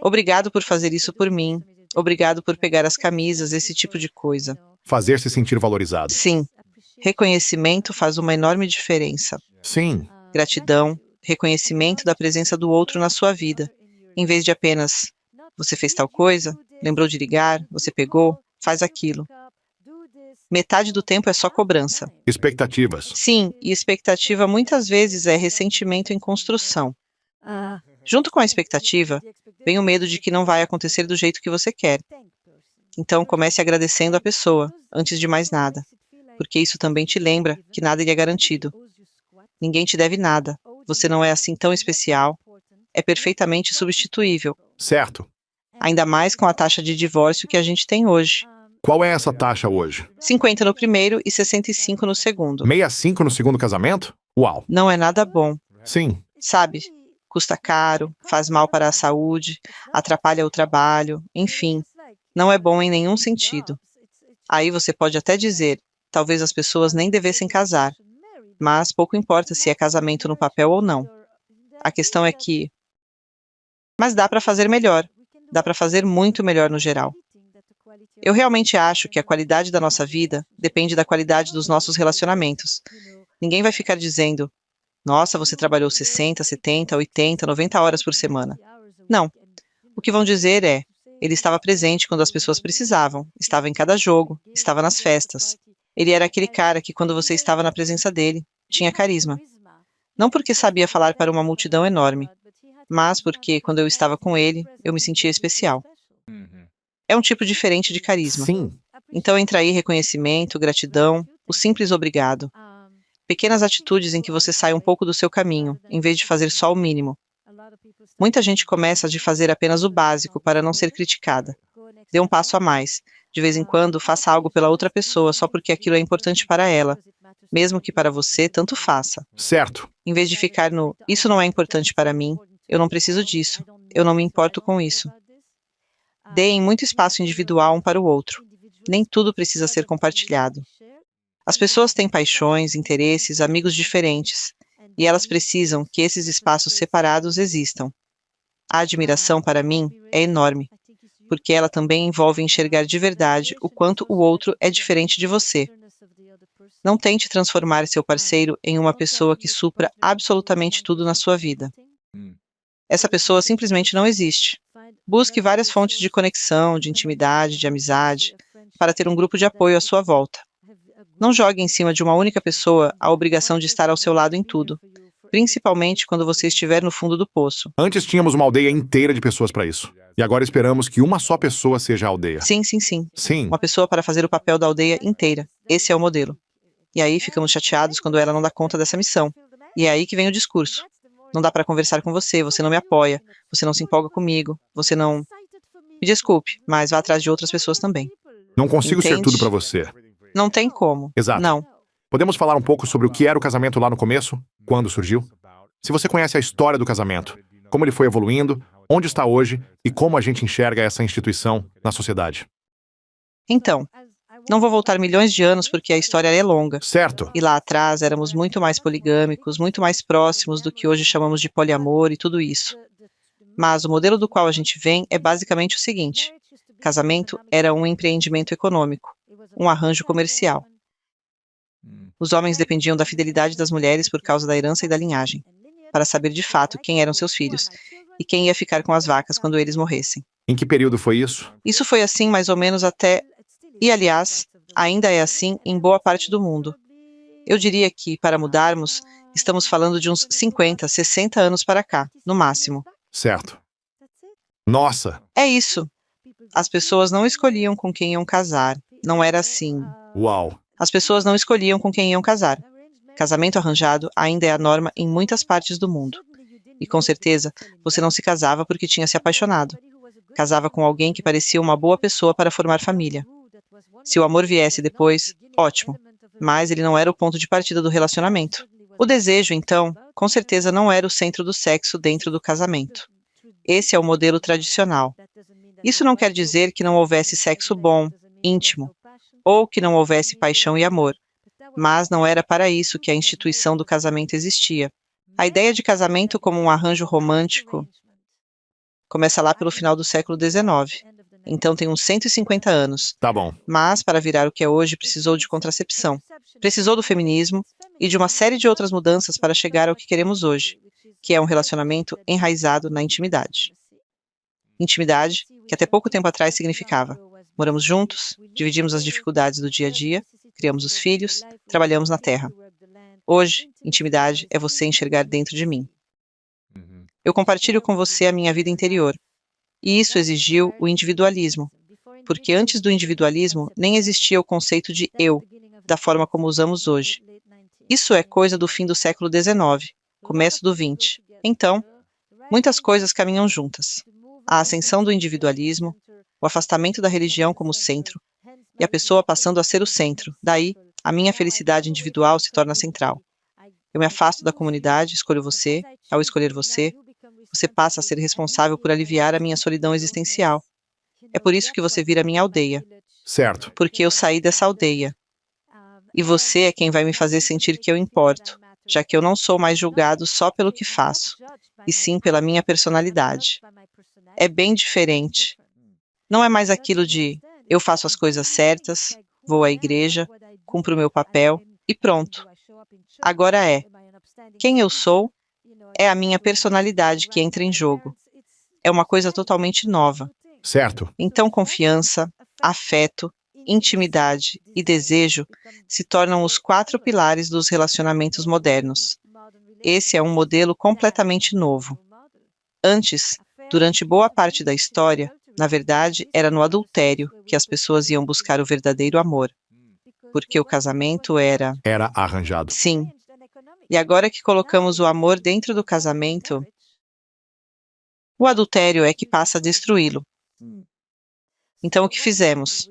Obrigado por fazer isso por mim. Obrigado por pegar as camisas, esse tipo de coisa. Fazer se sentir valorizado. Sim, reconhecimento faz uma enorme diferença. Sim. Gratidão, reconhecimento da presença do outro na sua vida, em vez de apenas, você fez tal coisa, lembrou de ligar, você pegou, faz aquilo. Metade do tempo é só cobrança. Expectativas. Sim, e expectativa muitas vezes é ressentimento em construção. Junto com a expectativa, vem o medo de que não vai acontecer do jeito que você quer. Então comece agradecendo a pessoa, antes de mais nada, porque isso também te lembra que nada lhe é garantido. Ninguém te deve nada, você não é assim tão especial, é perfeitamente substituível, Certo. ainda mais com a taxa de divórcio que a gente tem hoje. Qual é essa taxa hoje? 50 no primeiro e 65 no segundo. 65 no segundo casamento? Uau. Não é nada bom, Sim. sabe? Custa caro, faz mal para a saúde, atrapalha o trabalho, enfim, não é bom em nenhum sentido. Aí você pode até dizer, talvez as pessoas nem devessem casar, mas pouco importa se é casamento no papel ou não. A questão é que... Mas dá para fazer melhor, dá para fazer muito melhor no geral. Eu realmente acho que a qualidade da nossa vida depende da qualidade dos nossos relacionamentos. Ninguém vai ficar dizendo, nossa, você trabalhou 60, 70, 80, 90 horas por semana. Não. O que vão dizer é, ele estava presente quando as pessoas precisavam, estava em cada jogo, estava nas festas. Ele era aquele cara que, quando você estava na presença dele, tinha carisma. Não porque sabia falar para uma multidão enorme, mas porque, quando eu estava com ele, eu me sentia especial. É um tipo diferente de carisma. Sim. Então entra aí reconhecimento, gratidão, o simples obrigado. Pequenas atitudes em que você sai um pouco do seu caminho, em vez de fazer só o mínimo. Muita gente começa de fazer apenas o básico para não ser criticada. Dê um passo a mais. De vez em quando, faça algo pela outra pessoa só porque aquilo é importante para ela. Mesmo que para você, tanto faça. Certo. Em vez de ficar no, isso não é importante para mim, eu não preciso disso, eu não me importo com isso. Deem muito espaço individual um para o outro. Nem tudo precisa ser compartilhado. As pessoas têm paixões, interesses, amigos diferentes, e elas precisam que esses espaços separados existam. A admiração, para mim, é enorme, porque ela também envolve enxergar de verdade o quanto o outro é diferente de você. Não tente transformar seu parceiro em uma pessoa que supra absolutamente tudo na sua vida. Essa pessoa simplesmente não existe. Busque várias fontes de conexão, de intimidade, de amizade, para ter um grupo de apoio à sua volta. Não jogue em cima de uma única pessoa a obrigação de estar ao seu lado em tudo, principalmente quando você estiver no fundo do poço. Antes tínhamos uma aldeia inteira de pessoas para isso. E agora esperamos que uma só pessoa seja a aldeia. Sim, sim, sim. Sim, Uma pessoa para fazer o papel da aldeia inteira. Esse é o modelo. E aí ficamos chateados quando ela não dá conta dessa missão. E é aí que vem o discurso. Não dá para conversar com você, você não me apoia, você não se empolga comigo, você não... Me desculpe, mas vá atrás de outras pessoas também. não consigo ser Entende? tudo para você. Não tem como. Exato. Não. Podemos falar um pouco sobre o que era o casamento lá no começo? Quando surgiu? Se você conhece a história do casamento, como ele foi evoluindo, onde está hoje e como a gente enxerga essa instituição na sociedade. Então, não vou voltar milhões de anos porque a história é longa. Certo. E lá atrás éramos muito mais poligâmicos, muito mais próximos do que hoje chamamos de poliamor e tudo isso. Mas o modelo do qual a gente vem é basicamente o seguinte: casamento era um empreendimento econômico, um arranjo comercial. Os homens dependiam da fidelidade das mulheres por causa da herança e da linhagem, para saber de fato quem eram seus filhos e quem ia ficar com as vacas quando eles morressem. Em que período foi isso? Isso foi assim mais ou menos até... E, aliás, ainda é assim em boa parte do mundo. Eu diria que, para mudarmos, estamos falando de uns 50, 60 anos para cá, no máximo. Certo. Nossa! É isso. As pessoas não escolhiam com quem iam casar. Não era assim. Uau! As pessoas não escolhiam com quem iam casar. Casamento arranjado ainda é a norma em muitas partes do mundo. E com certeza, você não se casava porque tinha se apaixonado. Casava com alguém que parecia uma boa pessoa para formar família. Se o amor viesse depois, ótimo. Mas ele não era o ponto de partida do relacionamento. O desejo, então, com certeza não era o centro do sexo dentro do casamento. Esse é o modelo tradicional. Isso não quer dizer que não houvesse sexo bom, íntimo, ou que não houvesse paixão e amor. Mas não era para isso que a instituição do casamento existia. A ideia de casamento como um arranjo romântico começa lá pelo final do século XIX. Então tem uns 150 anos. Tá bom. Mas, para virar o que é hoje, precisou de contracepção. Precisou do feminismo e de uma série de outras mudanças para chegar ao que queremos hoje, que é um relacionamento enraizado na intimidade. Intimidade, que até pouco tempo atrás significava: moramos juntos, dividimos as dificuldades do dia a dia, criamos os filhos, trabalhamos na terra. Hoje, intimidade é você enxergar dentro de mim. Eu compartilho com você a minha vida interior. E isso exigiu o individualismo, porque antes do individualismo nem existia o conceito de eu, da forma como usamos hoje. Isso é coisa do fim do século XIX, começo do XX. Então, muitas coisas caminham juntas. A ascensão do individualismo, o afastamento da religião como centro, e a pessoa passando a ser o centro. Daí, a minha felicidade individual se torna central. Eu me afasto da comunidade, escolho você. Ao escolher você, você passa a ser responsável por aliviar a minha solidão existencial. É por isso que você vira minha aldeia, Certo. porque eu saí dessa aldeia. E você é quem vai me fazer sentir que eu importo, já que eu não sou mais julgado só pelo que faço, e sim pela minha personalidade. É bem diferente. Não é mais aquilo de eu faço as coisas certas, vou à igreja, cumpro o meu papel e pronto. Agora é quem eu sou. É a minha personalidade que entra em jogo. É uma coisa totalmente nova. Certo. Então, confiança, afeto, intimidade e desejo se tornam os 4 pilares dos relacionamentos modernos. Esse é um modelo completamente novo. Antes, durante boa parte da história, na verdade, era no adultério que as pessoas iam buscar o verdadeiro amor. Porque o casamento era... Era arranjado. Sim. E agora que colocamos o amor dentro do casamento, o adultério é que passa a destruí-lo. Então, o que fizemos?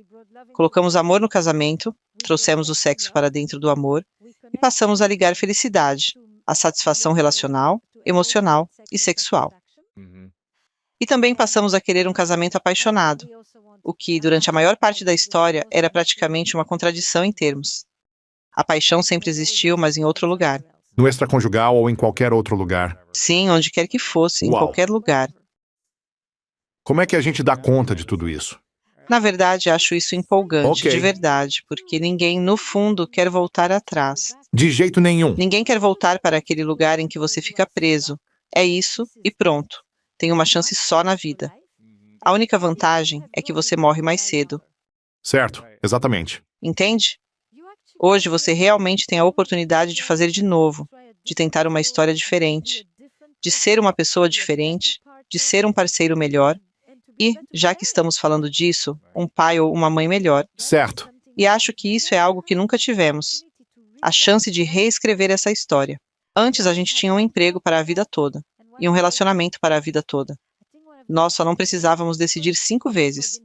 Colocamos amor no casamento, trouxemos o sexo para dentro do amor e passamos a ligar felicidade, a satisfação relacional, emocional e sexual. E também passamos a querer um casamento apaixonado, o que, durante a maior parte da história, era praticamente uma contradição em termos. A paixão sempre existiu, mas em outro lugar. No extraconjugal ou em qualquer outro lugar. Sim, onde quer que fosse, em Uau. qualquer lugar. Como é que a gente dá conta de tudo isso? Na verdade, acho isso empolgante, Ok. de verdade, porque ninguém, no fundo, quer voltar atrás. De jeito nenhum. Ninguém quer voltar para aquele lugar em que você fica preso. É isso e pronto. Tem uma chance só na vida. A única vantagem é que você morre mais cedo. Certo, exatamente. Entende? Hoje você realmente tem a oportunidade de fazer de novo, de tentar uma história diferente, de ser uma pessoa diferente, de ser um parceiro melhor e, já que estamos falando disso, um pai ou uma mãe melhor. Certo. E acho que isso é algo que nunca tivemos. A chance de reescrever essa história. Antes a gente tinha um emprego para a vida toda e um relacionamento para a vida toda. Nós só não precisávamos decidir 5 vezes.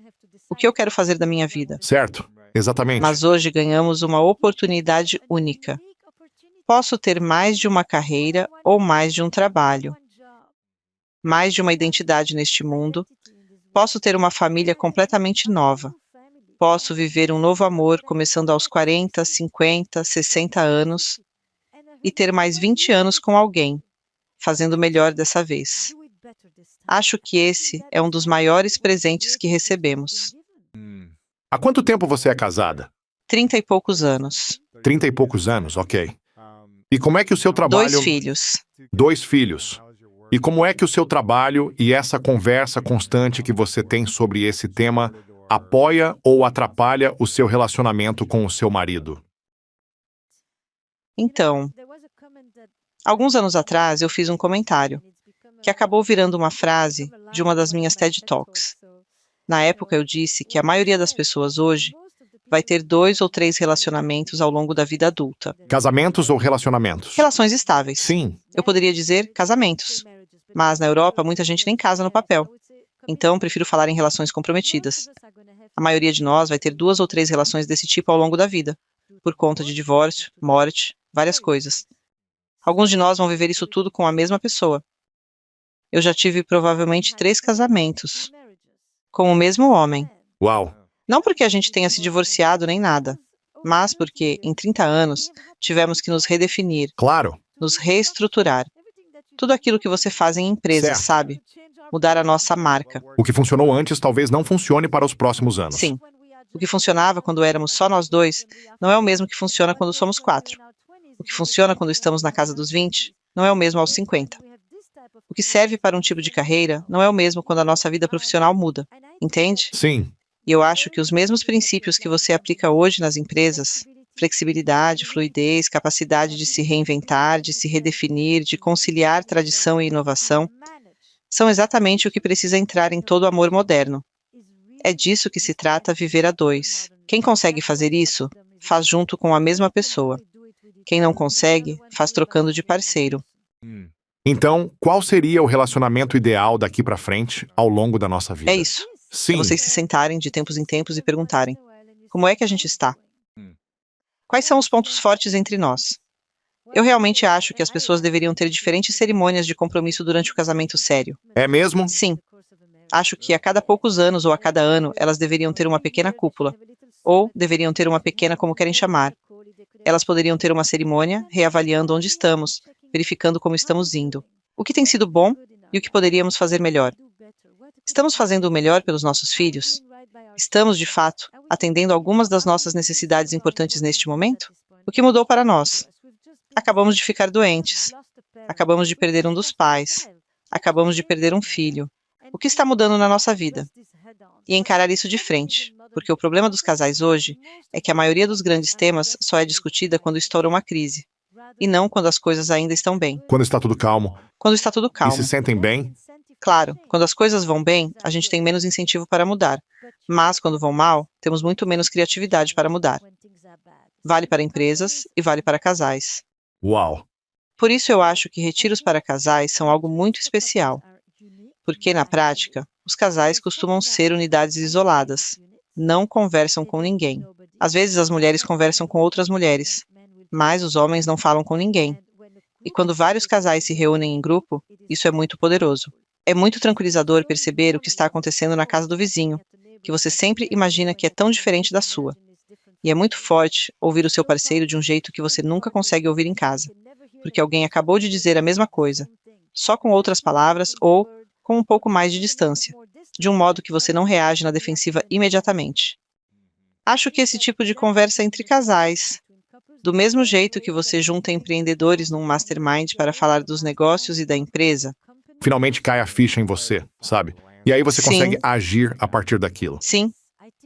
O que eu quero fazer da minha vida? Certo, exatamente. Mas hoje ganhamos uma oportunidade única. Posso ter mais de uma carreira ou mais de um trabalho, mais de uma identidade neste mundo. Posso ter uma família completamente nova. Posso viver um novo amor começando aos 40, 50, 60 anos e ter mais 20 anos com alguém, fazendo melhor dessa vez. Acho que esse é um dos maiores presentes que recebemos. Há quanto tempo você é casada? 30 e poucos anos. 30 e poucos anos, ok. E como é que o seu trabalho... 2 filhos. 2 filhos. E como é que o seu trabalho e essa conversa constante que você tem sobre esse tema apoia ou atrapalha o seu relacionamento com o seu marido? Então, alguns anos atrás eu fiz um comentário que acabou virando uma frase de uma das minhas TED Talks. Na época eu disse que a maioria das pessoas hoje vai ter 2 ou 3 relacionamentos ao longo da vida adulta. Casamentos ou relacionamentos? Relações estáveis. Sim. Eu poderia dizer casamentos. Mas na Europa muita gente nem casa no papel. Então prefiro falar em relações comprometidas. A maioria de nós vai ter 2 ou 3 relações desse tipo ao longo da vida, por conta de divórcio, morte, várias coisas. Alguns de nós vão viver isso tudo com a mesma pessoa. Eu já tive provavelmente 3 casamentos, com o mesmo homem. Uau. Não porque a gente tenha se divorciado nem nada, mas porque, em 30 anos, tivemos que nos redefinir, Claro. nos reestruturar. Tudo aquilo que você faz em empresas, Certo. sabe? Mudar a nossa marca. O que funcionou antes talvez não funcione para os próximos anos. Sim. O que funcionava quando éramos só nós 2 não é o mesmo que funciona quando somos 4. O que funciona quando estamos na casa dos 20 não é o mesmo aos 50. O que serve para um tipo de carreira não é o mesmo quando a nossa vida profissional muda. Entende? Sim. E eu acho que os mesmos princípios que você aplica hoje nas empresas, flexibilidade, fluidez, capacidade de se reinventar, de se redefinir, de conciliar tradição e inovação, são exatamente o que precisa entrar em todo amor moderno. É disso que se trata viver a 2. Quem consegue fazer isso, faz junto com a mesma pessoa. Quem não consegue, faz trocando de parceiro. Então, qual seria o relacionamento ideal daqui para frente ao longo da nossa vida? É isso. Sim. É vocês se sentarem de tempos em tempos e perguntarem: como é que a gente está? Quais são os pontos fortes entre nós? Eu realmente acho que as pessoas deveriam ter diferentes cerimônias de compromisso durante o casamento sério. É mesmo? Sim. Acho que a cada poucos anos ou a cada ano, elas deveriam ter uma pequena cúpula. Ou deveriam ter uma pequena, como querem chamar. Elas poderiam ter uma cerimônia, reavaliando onde estamos, verificando como estamos indo. O que tem sido bom e o que poderíamos fazer melhor. Estamos fazendo o melhor pelos nossos filhos? Estamos, de fato, atendendo algumas das nossas necessidades importantes neste momento? O que mudou para nós? Acabamos de ficar doentes. Acabamos de perder um dos pais. Acabamos de perder um filho. O que está mudando na nossa vida? E encarar isso de frente, porque o problema dos casais hoje é que a maioria dos grandes temas só é discutida quando estoura uma crise, e não quando as coisas ainda estão bem. Quando está tudo calmo Quando está tudo e calmo. se sentem bem? Claro, quando as coisas vão bem, a gente tem menos incentivo para mudar, mas quando vão mal, temos muito menos criatividade para mudar. Vale para empresas e vale para casais. Uau. Por isso eu acho que retiros para casais são algo muito especial, porque, na prática, os casais costumam ser unidades isoladas, não conversam com ninguém. Às vezes as mulheres conversam com outras mulheres, mas os homens não falam com ninguém. E quando vários casais se reúnem em grupo, isso é muito poderoso. É muito tranquilizador perceber o que está acontecendo na casa do vizinho, que você sempre imagina que é tão diferente da sua. E é muito forte ouvir o seu parceiro de um jeito que você nunca consegue ouvir em casa, porque alguém acabou de dizer a mesma coisa, só com outras palavras ou com um pouco mais de distância. de um modo que você não reage na defensiva imediatamente. Acho que esse tipo de conversa entre casais, do mesmo jeito que você junta empreendedores num mastermind para falar dos negócios e da empresa, Finalmente cai a ficha em você, sabe? E aí você Sim. consegue agir a partir daquilo. sim,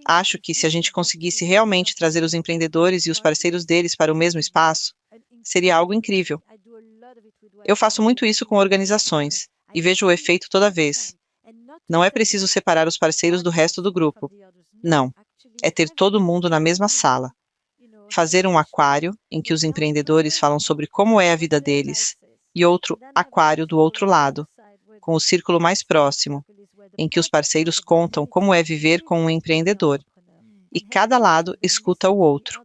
acho que se a gente conseguisse realmente trazer os empreendedores e os parceiros deles para o mesmo espaço, seria algo incrível. Eu faço muito isso com organizações e vejo o efeito toda vez. Não é preciso separar os parceiros do resto do grupo. Não, é ter todo mundo na mesma sala. Fazer um aquário em que os empreendedores falam sobre como é a vida deles e outro aquário do outro lado, com o círculo mais próximo, em que os parceiros contam como é viver com um empreendedor e cada lado escuta o outro.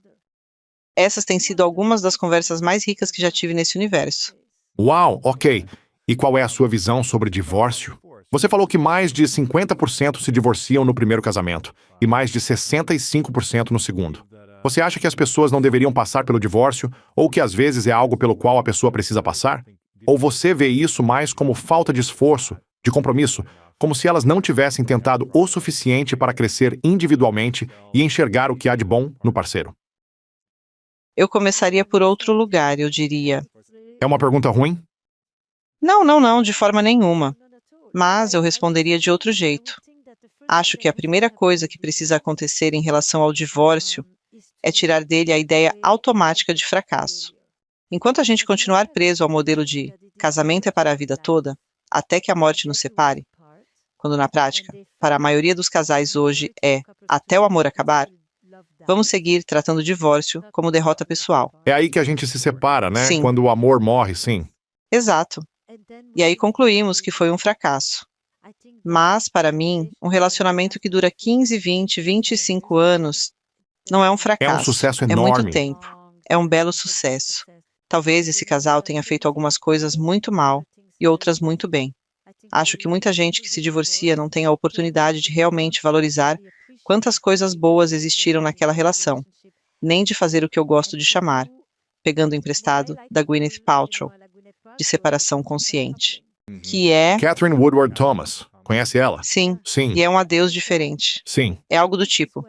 Essas têm sido algumas das conversas mais ricas que já tive nesse universo. Uau, ok. E qual é a sua visão sobre divórcio? Você falou que mais de 50% se divorciam no primeiro casamento e mais de 65% no segundo. Você acha que as pessoas não deveriam passar pelo divórcio ou que às vezes é algo pelo qual a pessoa precisa passar? Ou você vê isso mais como falta de esforço, de compromisso, como se elas não tivessem tentado o suficiente para crescer individualmente e enxergar o que há de bom no parceiro? Eu começaria por outro lugar, eu diria. É uma pergunta ruim? Não, de forma nenhuma. Mas eu responderia de outro jeito. Acho que a primeira coisa que precisa acontecer em relação ao divórcio é tirar dele a ideia automática de fracasso. Enquanto a gente continuar preso ao modelo de casamento é para a vida toda, até que a morte nos separe, quando na prática, para a maioria dos casais hoje é até o amor acabar, vamos seguir tratando o divórcio como derrota pessoal. É aí que a gente se separa, né? Sim. Quando o amor morre, sim. Exato. E aí concluímos que foi um fracasso. Mas, para mim, um relacionamento que dura 15, 20, 25 anos não é um fracasso. sucesso É enorme. muito tempo. É um belo sucesso. Talvez esse casal tenha feito algumas coisas muito mal e outras muito bem. Acho que muita gente que se divorcia não tem a oportunidade de realmente valorizar quantas coisas boas existiram naquela relação, nem de fazer o que eu gosto de chamar, pegando emprestado da Gwyneth Paltrow, de separação consciente, que é, Catherine Woodward Thomas. Conhece ela? sim, Sim, e é um adeus diferente. sim. É algo do tipo: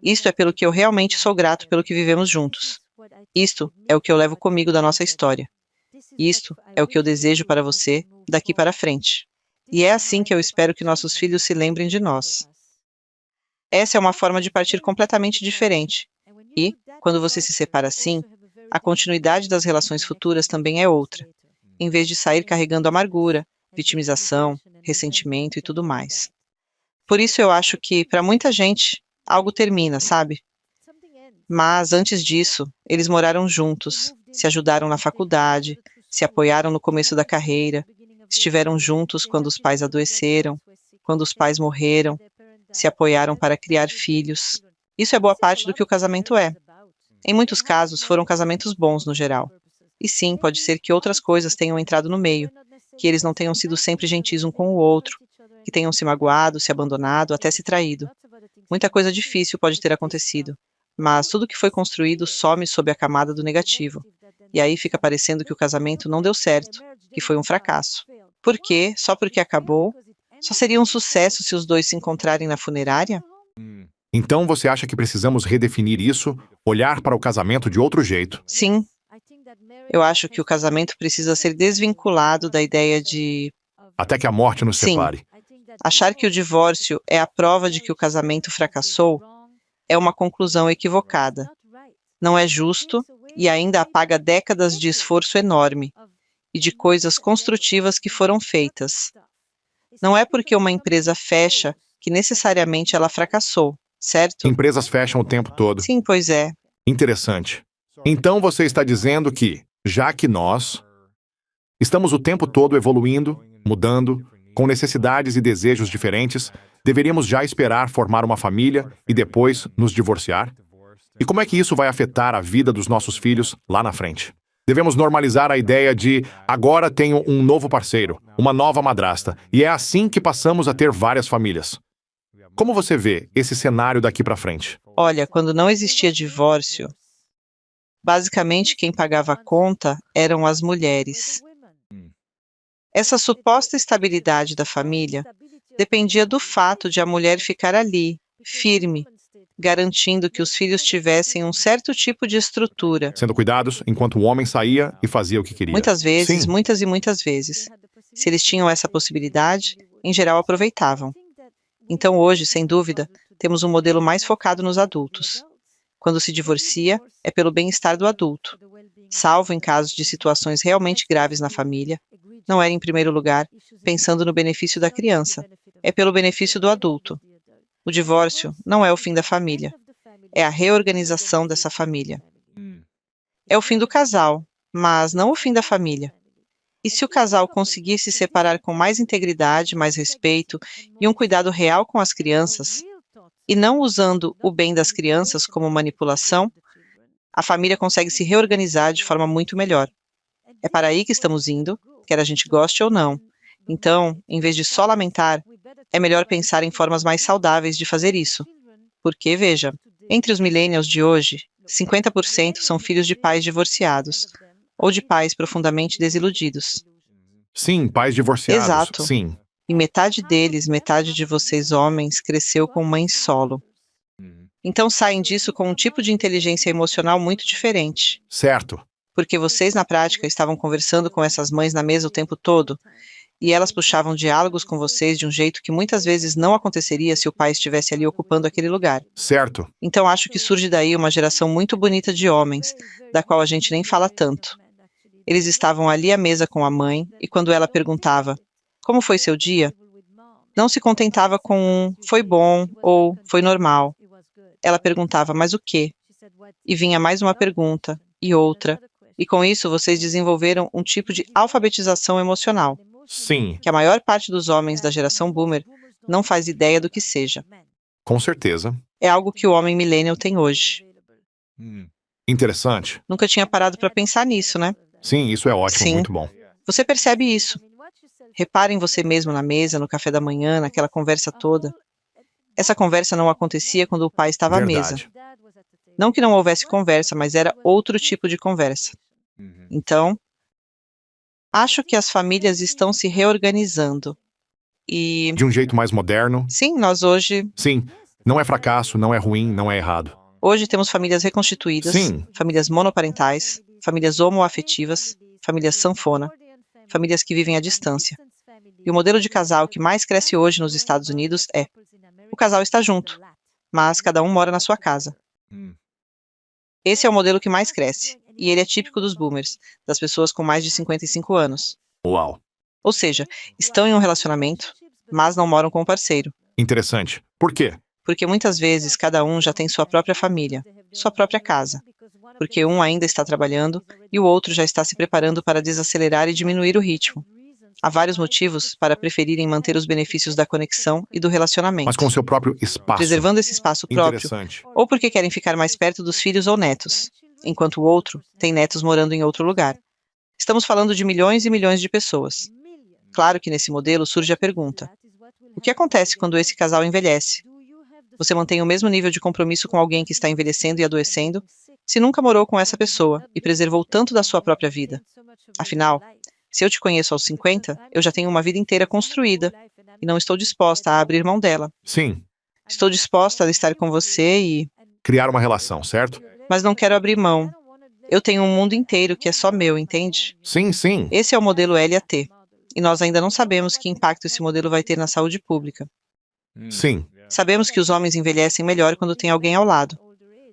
isto é pelo que eu realmente sou grato pelo que vivemos juntos. Isto é o que eu levo comigo da nossa história. Isto é o que eu desejo para você daqui para frente. E é assim que eu espero que nossos filhos se lembrem de nós. Essa é uma forma de partir completamente diferente. E, quando você se separa assim, a continuidade das relações futuras também é outra, em vez de sair carregando amargura, vitimização, ressentimento e tudo mais. Por isso eu acho que, para muita gente, algo termina, sabe? Mas, antes disso, eles moraram juntos, se ajudaram na faculdade, se apoiaram no começo da carreira, estiveram juntos quando os pais adoeceram, quando os pais morreram, se apoiaram para criar filhos. Isso é boa parte do que o casamento é. Em muitos casos, foram casamentos bons no geral. E sim, pode ser que outras coisas tenham entrado no meio, que eles não tenham sido sempre gentis um com o outro, que tenham se magoado, se abandonado, até se traído. Muita coisa difícil pode ter acontecido, mas tudo que foi construído some sob a camada do negativo. E aí fica parecendo que o casamento não deu certo, que foi um fracasso. Por quê? Só porque acabou? Só seria um sucesso se os dois se encontrarem na funerária? Então você acha que precisamos redefinir isso, olhar para o casamento de outro jeito? Sim. Eu acho que o casamento precisa ser desvinculado da ideia de Até que a morte nos Sim. separe. achar que o divórcio é a prova de que o casamento fracassou é uma conclusão equivocada. Não é justo e ainda apaga décadas de esforço enorme e de coisas construtivas que foram feitas. Não é porque uma empresa fecha que necessariamente ela fracassou, certo? Empresas fecham o tempo todo. Sim, pois é. Interessante. Então você está dizendo que, já que nós estamos o tempo todo evoluindo, mudando, com necessidades e desejos diferentes, deveríamos já esperar formar uma família e depois nos divorciar? E como é que isso vai afetar a vida dos nossos filhos lá na frente? Devemos normalizar a ideia de agora tenho um novo parceiro, uma nova madrasta, e é assim que passamos a ter várias famílias. Como você vê esse cenário daqui para frente? Olha, quando não existia divórcio, basicamente quem pagava a conta eram as mulheres. Essa suposta estabilidade da família dependia do fato de a mulher ficar ali, firme, garantindo que os filhos tivessem um certo tipo de estrutura. Sendo cuidados enquanto o homem saía e fazia o que queria. Muitas vezes, Sim. muitas e muitas vezes. Se eles tinham essa possibilidade, em geral aproveitavam. Então hoje, sem dúvida, temos um modelo mais focado nos adultos. Quando se divorcia, é pelo bem-estar do adulto, salvo em casos de situações realmente graves na família. Não era, em primeiro lugar, pensando no benefício da criança, é pelo benefício do adulto. O divórcio não é o fim da família, é a reorganização dessa família. É o fim do casal, mas não o fim da família. E se o casal conseguir se separar com mais integridade, mais respeito e um cuidado real com as crianças, e não usando o bem das crianças como manipulação, a família consegue se reorganizar de forma muito melhor. É para aí que estamos indo, quer a gente goste ou não. Então, em vez de só lamentar, é melhor pensar em formas mais saudáveis de fazer isso. Porque, veja, entre os millennials de hoje, 50% são filhos de pais divorciados, ou de pais profundamente desiludidos. Sim, pais divorciados. Exato. Sim. E metade deles, metade de vocês homens, cresceu com mãe solo. Então saem disso com um tipo de inteligência emocional muito diferente. Certo. Porque vocês, na prática, estavam conversando com essas mães na mesa o tempo todo, e elas puxavam diálogos com vocês de um jeito que muitas vezes não aconteceria se o pai estivesse ali ocupando aquele lugar. Certo. Então acho que surge daí uma geração muito bonita de homens, da qual a gente nem fala tanto. Eles estavam ali à mesa com a mãe, e quando ela perguntava, como foi seu dia? Não se contentava com um, foi bom, ou foi normal. Ela perguntava, mas o quê? E vinha mais uma pergunta, e outra, e com isso vocês desenvolveram um tipo de alfabetização emocional, Sim, que a maior parte dos homens da geração boomer não faz ideia do que seja. com certeza. É algo que o homem millennial tem hoje. Interessante. Nunca tinha parado para pensar nisso, né? Sim, isso é ótimo, Sim. muito bom. Você percebe isso. Repare em você mesmo na mesa, no café da manhã, naquela conversa toda. Essa conversa não acontecia quando o pai estava à mesa. Verdade. Não que não houvesse conversa, mas era outro tipo de conversa. Então, acho que as famílias estão se reorganizando. E, De um jeito mais moderno. sim, nós hoje Sim, não é fracasso, não é ruim, não é errado. temos famílias reconstituídas, Sim. famílias monoparentais, famílias homoafetivas, famílias sanfona, famílias que vivem à distância. E o modelo de casal que mais cresce hoje nos Estados Unidos é: o casal está junto, mas cada um mora na sua casa. Esse é o modelo que mais cresce, e ele é típico dos boomers, das pessoas com mais de 55 anos. Uau. Ou seja, estão em um relacionamento, mas não moram com o parceiro, Interessante. Por quê? porque muitas vezes cada um já tem sua própria família, sua própria casa, porque um ainda está trabalhando e o outro já está se preparando para desacelerar e diminuir o ritmo. Há vários motivos para preferirem manter os benefícios da conexão e do relacionamento, Mas com seu próprio espaço. preservando esse espaço próprio, Interessante. ou porque querem ficar mais perto dos filhos ou netos, enquanto o outro tem netos morando em outro lugar. Estamos falando de milhões e milhões de pessoas. Claro que nesse modelo surge a pergunta: o que acontece quando esse casal envelhece? Você mantém o mesmo nível de compromisso com alguém que está envelhecendo e adoecendo, se nunca morou com essa pessoa e preservou tanto da sua própria vida? Afinal, se eu te conheço aos 50, eu já tenho uma vida inteira construída e não estou disposta a abrir mão dela. Sim, Estou disposta a estar com você criar uma relação, certo? mas não quero abrir mão. Eu tenho um mundo inteiro que é só meu, entende? Sim, sim. Esse é o modelo LAT. E nós ainda não sabemos que impacto esse modelo vai ter na saúde pública. Sim. Sabemos que os homens envelhecem melhor quando tem alguém ao lado.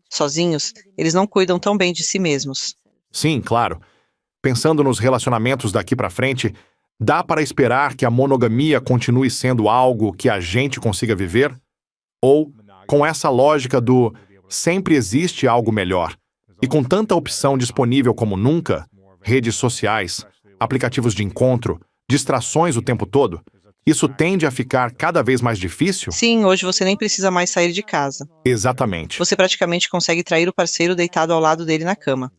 Sozinhos, eles não cuidam tão bem de si mesmos. Sim, claro. Pensando nos relacionamentos daqui pra frente, dá para esperar que a monogamia continue sendo algo que a gente consiga viver? Ou, com essa lógica do sempre existe algo melhor, e com tanta opção disponível como nunca, redes sociais, aplicativos de encontro, distrações o tempo todo, isso tende a ficar cada vez mais difícil? Sim, hoje você nem precisa mais sair de casa. Exatamente. Você praticamente consegue trair o parceiro deitado ao lado dele na cama.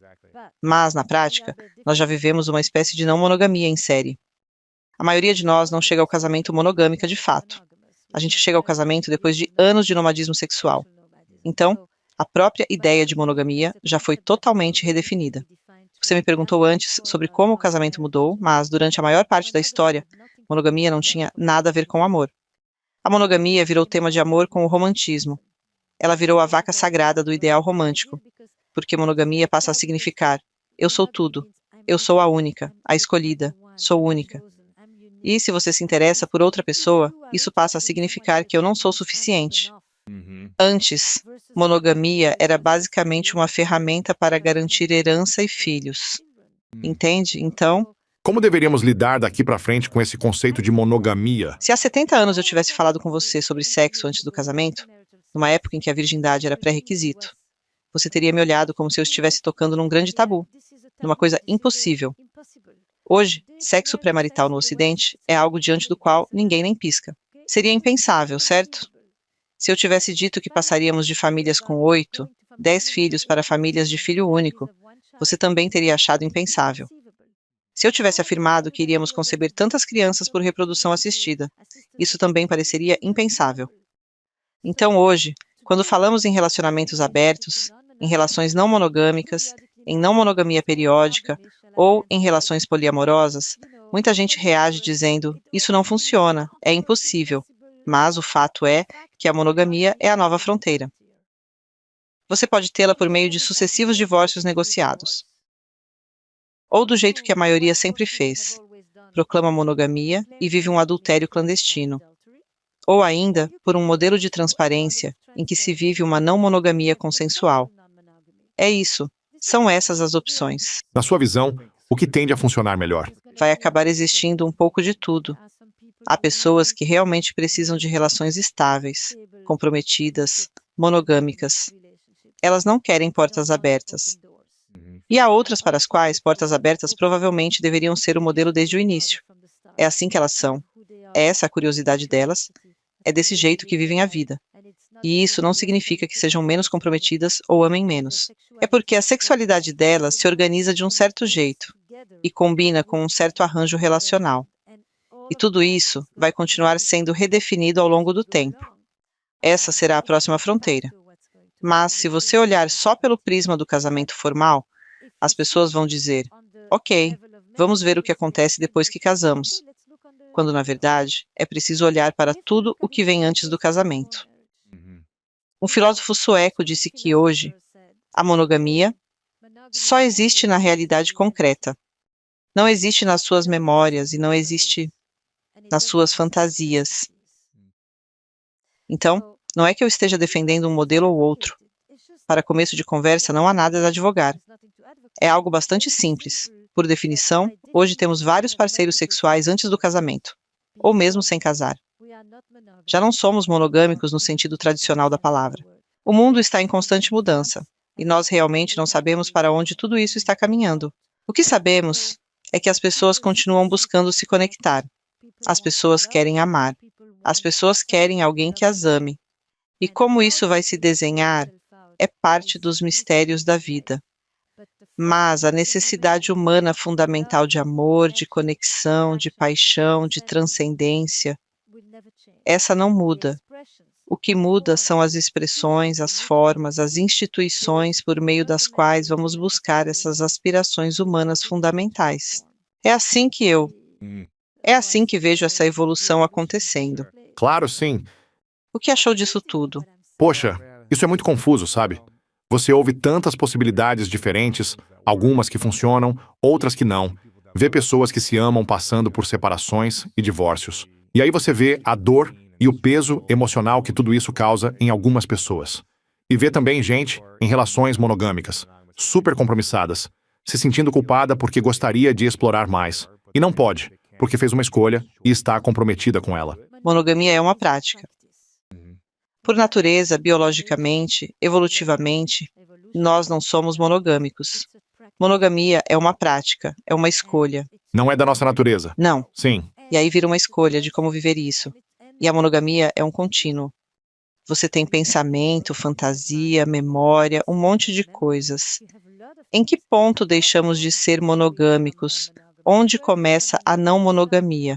Mas, na prática, nós já vivemos uma espécie de não monogamia em série. A maioria de nós não chega ao casamento monogâmica de fato. A gente chega ao casamento depois de anos de nomadismo sexual. Então, a própria ideia de monogamia já foi totalmente redefinida. Você me perguntou antes sobre como o casamento mudou, mas durante a maior parte da história, monogamia não tinha nada a ver com amor. A monogamia virou tema de amor com o romantismo. Ela virou a vaca sagrada do ideal romântico, porque monogamia passa a significar: eu sou tudo, eu sou a única, a escolhida, sou única. E se você se interessa por outra pessoa, isso passa a significar que eu não sou suficiente. Antes, monogamia era basicamente uma ferramenta para garantir herança e filhos. Entende? Então, Como deveríamos lidar daqui para frente com esse conceito de monogamia? se há 70 anos eu tivesse falado com você sobre sexo antes do casamento, numa época em que a virgindade era pré-requisito, você teria me olhado como se eu estivesse tocando num grande tabu, numa coisa impossível. Hoje, sexo pré-marital no Ocidente é algo diante do qual ninguém nem pisca. Seria impensável, certo? Se eu tivesse dito que passaríamos de famílias com 8, 10 filhos para famílias de filho único, você também teria achado impensável. Se eu tivesse afirmado que iríamos conceber tantas crianças por reprodução assistida, isso também pareceria impensável. Então hoje, quando falamos em relacionamentos abertos, em relações não monogâmicas, em não monogamia periódica ou em relações poliamorosas, muita gente reage dizendo: isso não funciona, é impossível. Mas o fato é que a monogamia é a nova fronteira. Você pode tê-la por meio de sucessivos divórcios negociados. Ou do jeito que a maioria sempre fez, proclama monogamia e vive um adultério clandestino. Ou ainda, por um modelo de transparência em que se vive uma não monogamia consensual. É isso, são essas as opções. Na sua visão, o que tende a funcionar melhor? Vai acabar existindo um pouco de tudo. Há pessoas que realmente precisam de relações estáveis, comprometidas, monogâmicas. Elas não querem portas abertas. E há outras para as quais portas abertas provavelmente deveriam ser o modelo desde o início. É assim que elas são. É essa a curiosidade delas. É desse jeito que vivem a vida. E isso não significa que sejam menos comprometidas ou amem menos. É porque a sexualidade delas se organiza de um certo jeito e combina com um certo arranjo relacional. E tudo isso vai continuar sendo redefinido ao longo do tempo. Essa será a próxima fronteira. Mas se você olhar só pelo prisma do casamento formal, as pessoas vão dizer: ok, vamos ver o que acontece depois que casamos. Quando, na verdade, é preciso olhar para tudo o que vem antes do casamento. Um filósofo sueco disse que hoje, a monogamia só existe na realidade concreta. Não existe nas suas memórias e não existe nas suas fantasias. Então, não é que eu esteja defendendo um modelo ou outro. Para começo de conversa, não há nada a advogar. É algo bastante simples. Por definição, hoje temos vários parceiros sexuais antes do casamento, ou mesmo sem casar. Já não somos monogâmicos no sentido tradicional da palavra. O mundo está em constante mudança, e nós realmente não sabemos para onde tudo isso está caminhando. O que sabemos é que as pessoas continuam buscando se conectar. As pessoas querem amar. As pessoas querem alguém que as ame. E como isso vai se desenhar é parte dos mistérios da vida. Mas a necessidade humana fundamental de amor, de conexão, de paixão, de transcendência, essa não muda. O que muda são as expressões, as formas, as instituições por meio das quais vamos buscar essas aspirações humanas fundamentais. É assim que vejo essa evolução acontecendo. Claro, sim. O que achou disso tudo? Poxa, isso é muito confuso, sabe? Você ouve tantas possibilidades diferentes, algumas que funcionam, outras que não. Vê pessoas que se amam passando por separações e divórcios. E aí você vê a dor e o peso emocional que tudo isso causa em algumas pessoas. E vê também gente em relações monogâmicas, super compromissadas, se sentindo culpada porque gostaria de explorar mais. E não pode, porque fez uma escolha e está comprometida com ela. Monogamia é uma prática. Por natureza, biologicamente, evolutivamente, nós não somos monogâmicos. Monogamia é uma prática, é uma escolha. Não é da nossa natureza. Não. Sim. E aí vira uma escolha de como viver isso. E a monogamia é um contínuo. Você tem pensamento, fantasia, memória, um monte de coisas. Em que ponto deixamos de ser monogâmicos? Onde começa a não monogamia?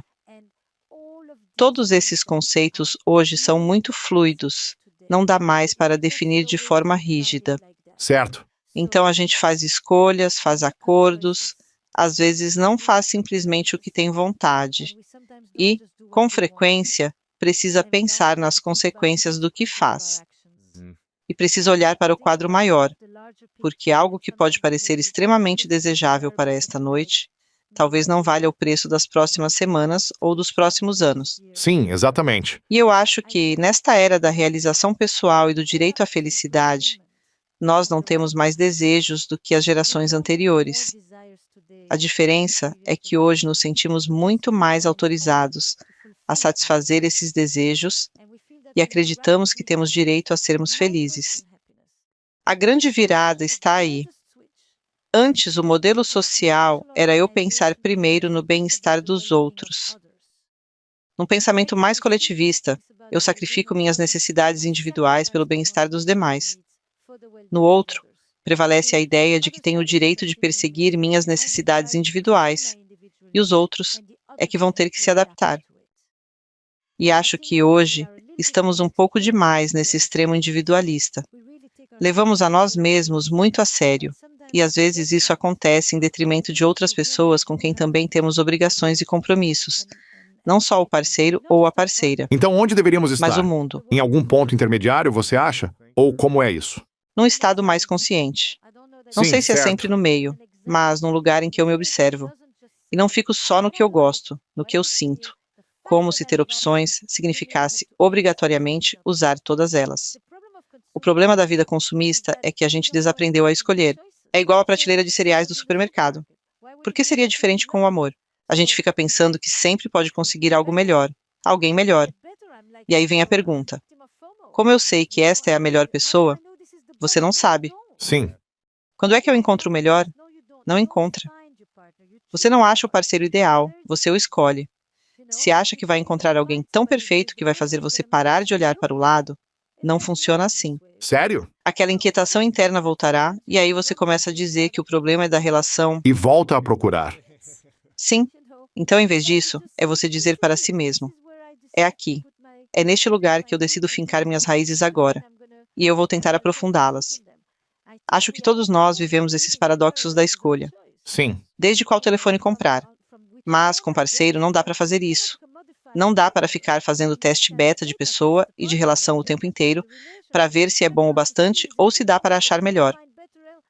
Todos esses conceitos hoje são muito fluidos. Não dá mais para definir de forma rígida. Certo. Então a gente faz escolhas, faz acordos, às vezes não faz simplesmente o que tem vontade. E, com frequência, precisa pensar nas consequências do que faz. E precisa olhar para o quadro maior, porque algo que pode parecer extremamente desejável para esta noite, talvez não valha o preço das próximas semanas ou dos próximos anos. Sim, exatamente. E eu acho que, nesta era da realização pessoal e do direito à felicidade, nós não temos mais desejos do que as gerações anteriores. A diferença é que hoje nos sentimos muito mais autorizados a satisfazer esses desejos e acreditamos que temos direito a sermos felizes. A grande virada está aí. Antes, o modelo social era eu pensar primeiro no bem-estar dos outros. Num pensamento mais coletivista, eu sacrifico minhas necessidades individuais pelo bem-estar dos demais. No outro, prevalece a ideia de que tenho o direito de perseguir minhas necessidades individuais, e os outros é que vão ter que se adaptar. E acho que hoje estamos um pouco demais nesse extremo individualista. Levamos a nós mesmos muito a sério, e às vezes isso acontece em detrimento de outras pessoas com quem também temos obrigações e compromissos, não só o parceiro ou a parceira, Então, onde deveríamos estar? mas o mundo, Em algum ponto intermediário, você acha? Ou como é isso? num estado mais consciente. Não Sim, sei se é certo. sempre no meio, mas num lugar em que eu me observo. E não fico só no que eu gosto, no que eu sinto, como se ter opções significasse obrigatoriamente usar todas elas. O problema da vida consumista é que a gente desaprendeu a escolher. É igual a prateleira de cereais do supermercado. Por que seria diferente com o amor? A gente fica pensando que sempre pode conseguir algo melhor, alguém melhor. E aí vem a pergunta: como eu sei que esta é a melhor pessoa? Você não sabe. Sim. Quando é que eu encontro o melhor? Não encontra. Você não acha o parceiro ideal, você o escolhe. Se acha que vai encontrar alguém tão perfeito que vai fazer você parar de olhar para o lado, não funciona assim. Sério? Aquela inquietação interna voltará, e aí você começa a dizer que o problema é da relação. E volta a procurar. Sim. Então, em vez disso, é você dizer para si mesmo: é aqui. É neste lugar que eu decido fincar minhas raízes agora, e eu vou tentar aprofundá-las. Acho que todos nós vivemos esses paradoxos da escolha. Sim. Desde qual telefone comprar. Mas, com parceiro, não dá para fazer isso. Não dá para ficar fazendo teste beta de pessoa e de relação o tempo inteiro para ver se é bom o bastante ou se dá para achar melhor.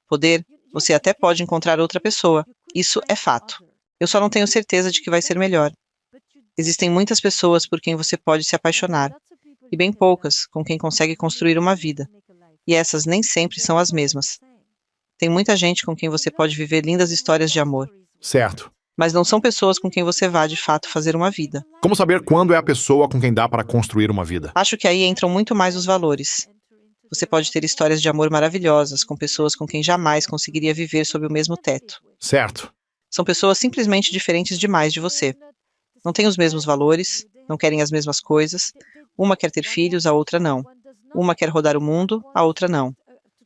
Poder, você até pode encontrar outra pessoa. Isso é fato. Eu só não tenho certeza de que vai ser melhor. Existem muitas pessoas por quem você pode se apaixonar, e bem poucas com quem consegue construir uma vida. E essas nem sempre são as mesmas. Tem muita gente com quem você pode viver lindas histórias de amor, Certo. mas não são pessoas com quem você vá, de fato, fazer uma vida. Como saber quando é a pessoa com quem dá para construir uma vida? Acho que aí entram muito mais os valores. Você pode ter histórias de amor maravilhosas com pessoas com quem jamais conseguiria viver sob o mesmo teto. Certo. São pessoas simplesmente diferentes demais de você. Não têm os mesmos valores, não querem as mesmas coisas. Uma quer ter filhos, a outra não. Uma quer rodar o mundo, a outra não.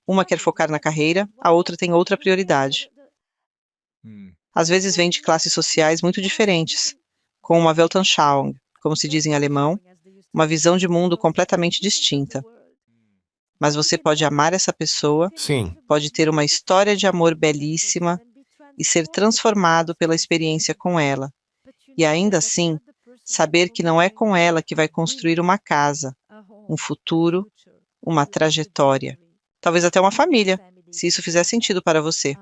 Uma quer focar na carreira, a outra tem outra prioridade. Às vezes vem de classes sociais muito diferentes, com uma Weltanschauung, como se diz em alemão, uma visão de mundo completamente distinta. Mas você pode amar essa pessoa, Sim. pode ter uma história de amor belíssima e ser transformado pela experiência com ela. E ainda assim, saber que não é com ela que vai construir uma casa, um futuro, uma trajetória. Talvez até uma família, se isso fizer sentido para você.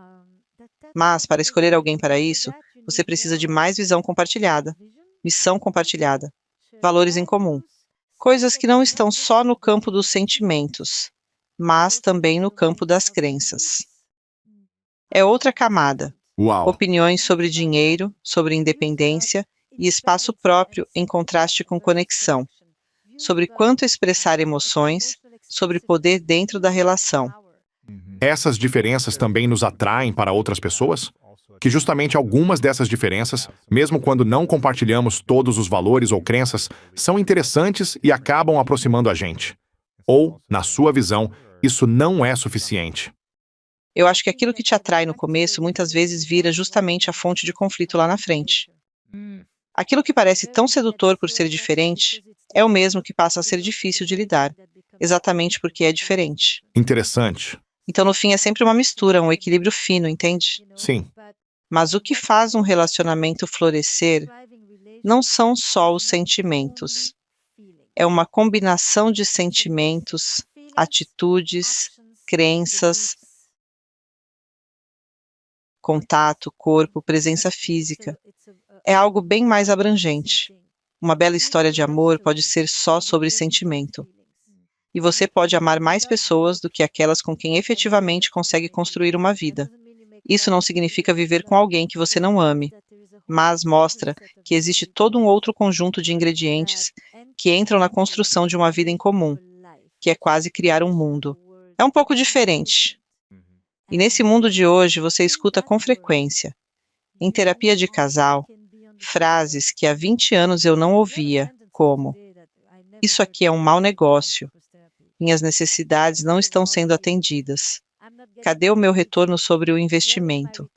Mas, para escolher alguém para isso, você precisa de mais visão compartilhada, missão compartilhada, valores em comum. Coisas que não estão só no campo dos sentimentos, mas também no campo das crenças. É outra camada. Uau. Opiniões sobre dinheiro, sobre independência e espaço próprio em contraste com conexão. Sobre quanto expressar emoções, sobre poder dentro da relação. Essas diferenças também nos atraem para outras pessoas? Que justamente algumas dessas diferenças, mesmo quando não compartilhamos todos os valores ou crenças, são interessantes e acabam aproximando a gente. Ou, na sua visão, isso não é suficiente. Eu acho que aquilo que te atrai no começo muitas vezes vira justamente a fonte de conflito lá na frente. Aquilo que parece tão sedutor por ser diferente é o mesmo que passa a ser difícil de lidar, exatamente porque é diferente. Interessante. Então, no fim, é sempre uma mistura, um equilíbrio fino, entende? Sim. Mas o que faz um relacionamento florescer não são só os sentimentos, é uma combinação de sentimentos, atitudes, crenças, contato, corpo, presença física. É algo bem mais abrangente. Uma bela história de amor pode ser só sobre sentimento. E você pode amar mais pessoas do que aquelas com quem efetivamente consegue construir uma vida. Isso não significa viver com alguém que você não ame, mas mostra que existe todo um outro conjunto de ingredientes que entram na construção de uma vida em comum, que é quase criar um mundo. É um pouco diferente. E nesse mundo de hoje você escuta com frequência, em terapia de casal, frases que há 20 anos eu não ouvia, como: isso aqui é um mau negócio, minhas necessidades não estão sendo atendidas. Cadê o meu retorno sobre o investimento?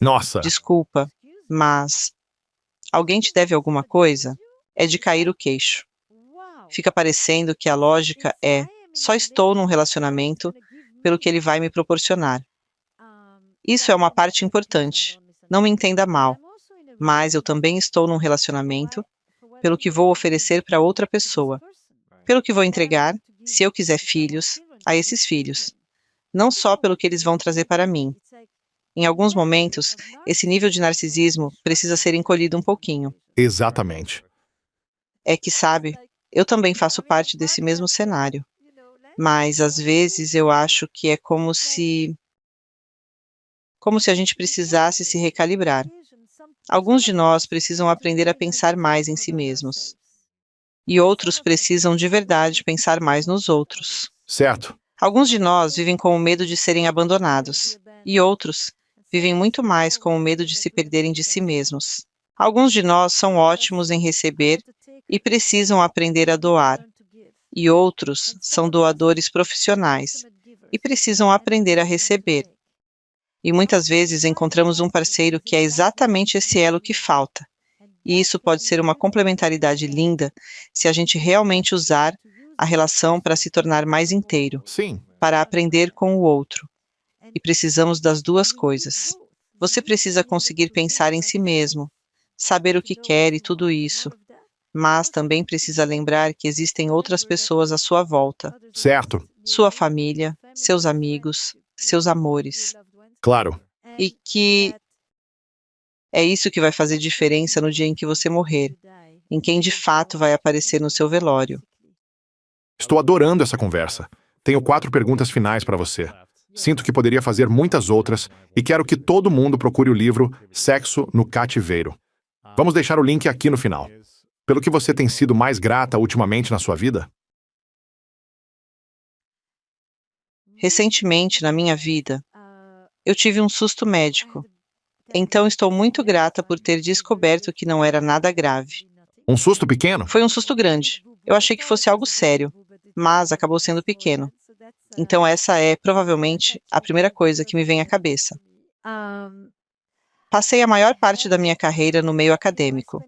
Nossa, Desculpa, mas alguém te deve alguma coisa? É de cair o queixo. Fica parecendo que a lógica é: só estou num relacionamento pelo que ele vai me proporcionar. Isso é uma parte importante. Não me entenda mal, mas eu também estou num relacionamento pelo que vou oferecer para outra pessoa, pelo que vou entregar, se eu quiser filhos, a esses filhos, não só pelo que eles vão trazer para mim. Em alguns momentos, esse nível de narcisismo precisa ser encolhido um pouquinho. exatamente. É que, sabe, eu também faço parte desse mesmo cenário, mas às vezes eu acho que é como se a gente precisasse se recalibrar. Alguns de nós precisam aprender a pensar mais em si mesmos, e outros precisam de verdade pensar mais nos outros. Certo. Alguns de nós vivem com o medo de serem abandonados, e outros vivem muito mais com o medo de se perderem de si mesmos. Alguns de nós são ótimos em receber e precisam aprender a doar, e outros são doadores profissionais e precisam aprender a receber. E muitas vezes encontramos um parceiro que é exatamente esse elo que falta. E isso pode ser uma complementaridade linda se a gente realmente usar a relação para se tornar mais inteiro, Sim. para aprender com o outro. E precisamos das duas coisas. Você precisa conseguir pensar em si mesmo, saber o que quer e tudo isso, mas também precisa lembrar que existem outras pessoas à sua volta, Certo. sua família, seus amigos, seus amores, Claro. e que é isso que vai fazer diferença no dia em que você morrer, em quem de fato vai aparecer no seu velório. Estou adorando essa conversa. Tenho 4 perguntas finais para você. Sinto que poderia fazer muitas outras e quero que todo mundo procure o livro Sexo no Cativeiro. Vamos deixar o link aqui no final. Pelo que você tem sido mais grata ultimamente na sua vida? Recentemente, na minha vida, eu tive um susto médico. Então estou muito grata por ter descoberto que não era nada grave. Um susto pequeno? Foi um susto grande. Eu achei que fosse algo sério, mas acabou sendo pequeno. Então essa é, provavelmente, a primeira coisa que me vem à cabeça. Passei a maior parte da minha carreira no meio acadêmico,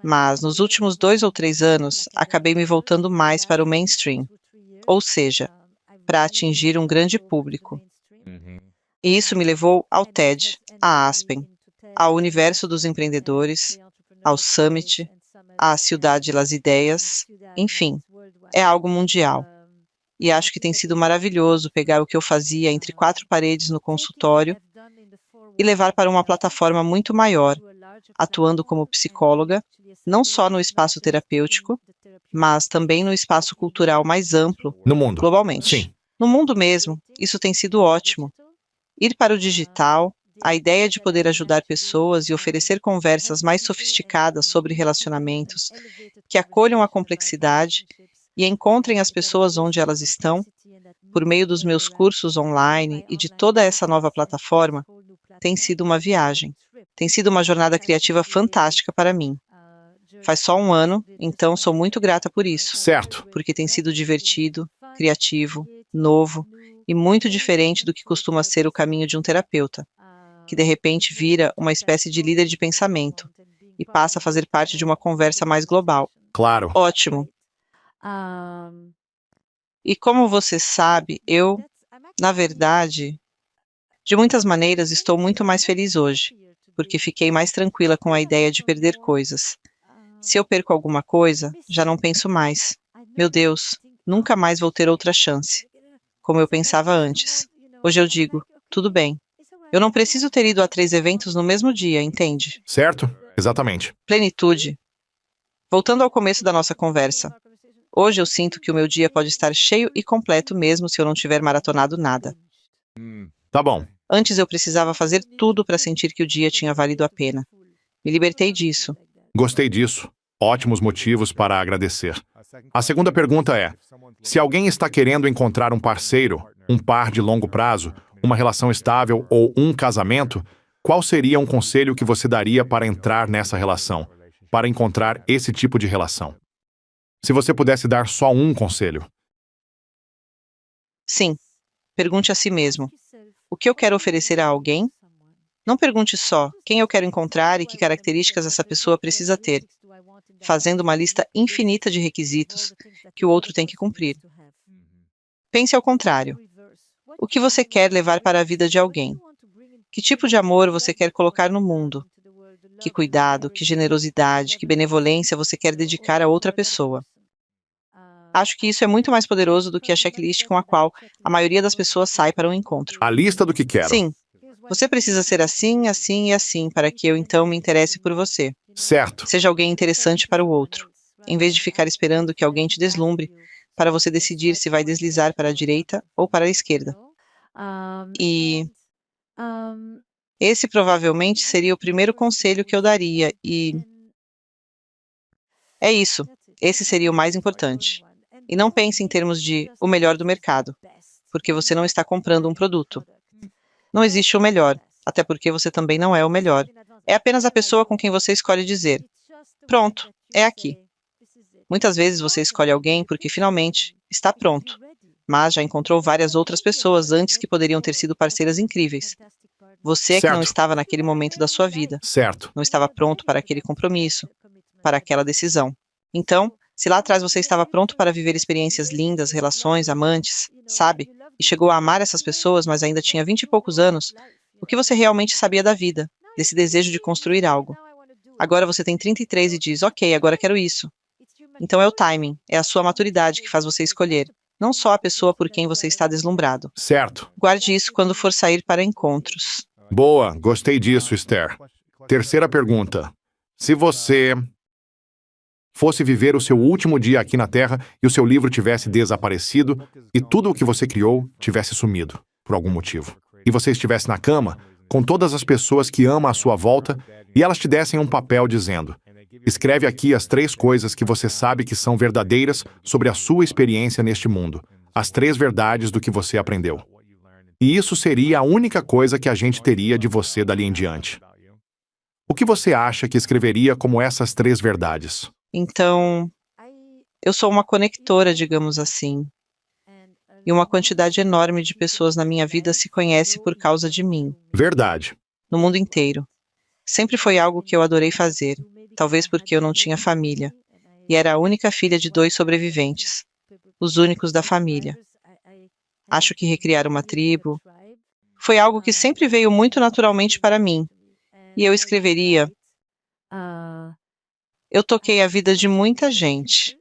mas nos últimos 2 ou 3 anos, acabei me voltando mais para o mainstream, ou seja, para atingir um grande público. E isso me levou ao TED, à Aspen, ao universo dos empreendedores, ao Summit, à Cidade das Ideias, enfim, é algo mundial. E acho que tem sido maravilhoso pegar o que eu fazia entre 4 paredes no consultório e levar para uma plataforma muito maior, atuando como psicóloga, não só no espaço terapêutico, mas também no espaço cultural mais amplo, No mundo. globalmente. Sim. No mundo mesmo, isso tem sido ótimo. Ir para o digital, a ideia de poder ajudar pessoas e oferecer conversas mais sofisticadas sobre relacionamentos, que acolham a complexidade e encontrem as pessoas onde elas estão, por meio dos meus cursos online e de toda essa nova plataforma, tem sido uma viagem. Tem sido uma jornada criativa fantástica para mim. Faz só 1 ano, então sou muito grata por isso, Certo. porque tem sido divertido, criativo, novo e muito diferente do que costuma ser o caminho de um terapeuta, que de repente vira uma espécie de líder de pensamento e passa a fazer parte de uma conversa mais global. Claro. Ótimo. E como você sabe, eu, na verdade, de muitas maneiras estou muito mais feliz hoje, porque fiquei mais tranquila com a ideia de perder coisas. Se eu perco alguma coisa, já não penso mais. Meu Deus, nunca mais vou ter outra chance. Como eu pensava antes. Hoje eu digo, tudo bem. Eu não preciso ter ido a 3 eventos no mesmo dia, entende? Certo? Exatamente. Plenitude. Voltando ao começo da nossa conversa. Hoje eu sinto que o meu dia pode estar cheio e completo mesmo se eu não tiver maratonado nada. Tá bom. Antes eu precisava fazer tudo para sentir que o dia tinha valido a pena. Me libertei disso. Gostei disso. Ótimos motivos para agradecer. A segunda pergunta é: se alguém está querendo encontrar um parceiro, um par de longo prazo, uma relação estável ou um casamento, qual seria um conselho que você daria para entrar nessa relação, para encontrar esse tipo de relação? Se você pudesse dar só um conselho. Sim, pergunte a si mesmo: o que eu quero oferecer a alguém? Não pergunte só quem eu quero encontrar e que características essa pessoa precisa ter, fazendo uma lista infinita de requisitos que o outro tem que cumprir. Pense ao contrário. O que você quer levar para a vida de alguém? Que tipo de amor você quer colocar no mundo? Que cuidado, que generosidade, que benevolência você quer dedicar a outra pessoa? Acho que isso é muito mais poderoso do que a checklist com a qual a maioria das pessoas sai para um encontro. A lista do que quero. Sim, você precisa ser assim, assim e assim para que eu então me interesse por você. Certo. Seja alguém interessante para o outro, em vez de ficar esperando que alguém te deslumbre para você decidir se vai deslizar para a direita ou para a esquerda. E esse provavelmente seria o primeiro conselho que eu daria, e é isso. Esse seria o mais importante. E não pense em termos de o melhor do mercado, porque você não está comprando um produto. Não existe o melhor, até porque você também não é o melhor. É apenas a pessoa com quem você escolhe dizer: pronto, é aqui. Muitas vezes você escolhe alguém porque finalmente está pronto, mas já encontrou várias outras pessoas antes que poderiam ter sido parceiras incríveis. Você é que não Certo. estava naquele momento da sua vida, Certo. não estava pronto para aquele compromisso, para aquela decisão. Então, se lá atrás você estava pronto para viver experiências lindas, relações, amantes, sabe? E chegou a amar essas pessoas, mas ainda tinha 20 e poucos anos, o que você realmente sabia da vida, desse desejo de construir algo? Agora você tem 33 e diz: ok, agora quero isso. Então é o timing, é a sua maturidade que faz você escolher, não só a pessoa por quem você está deslumbrado. Certo. Guarde isso quando for sair para encontros. Boa, gostei disso, Esther. Terceira pergunta. Se você fosse viver o seu último dia aqui na Terra e o seu livro tivesse desaparecido e tudo o que você criou tivesse sumido, por algum motivo, e você estivesse na cama com todas as pessoas que ama à sua volta e elas te dessem um papel dizendo: escreve aqui as 3 coisas que você sabe que são verdadeiras sobre a sua experiência neste mundo, as 3 verdades do que você aprendeu. E isso seria a única coisa que a gente teria de você dali em diante. O que você acha que escreveria como essas 3 verdades? Então, eu sou uma conectora, digamos assim, e uma quantidade enorme de pessoas na minha vida se conhece por causa de mim, Verdade. no mundo inteiro. Sempre foi algo que eu adorei fazer, talvez porque eu não tinha família, e era a única filha de 2 sobreviventes, os únicos da família. Acho que recriar uma tribo foi algo que sempre veio muito naturalmente para mim, e eu escreveria: eu toquei a vida de muita gente,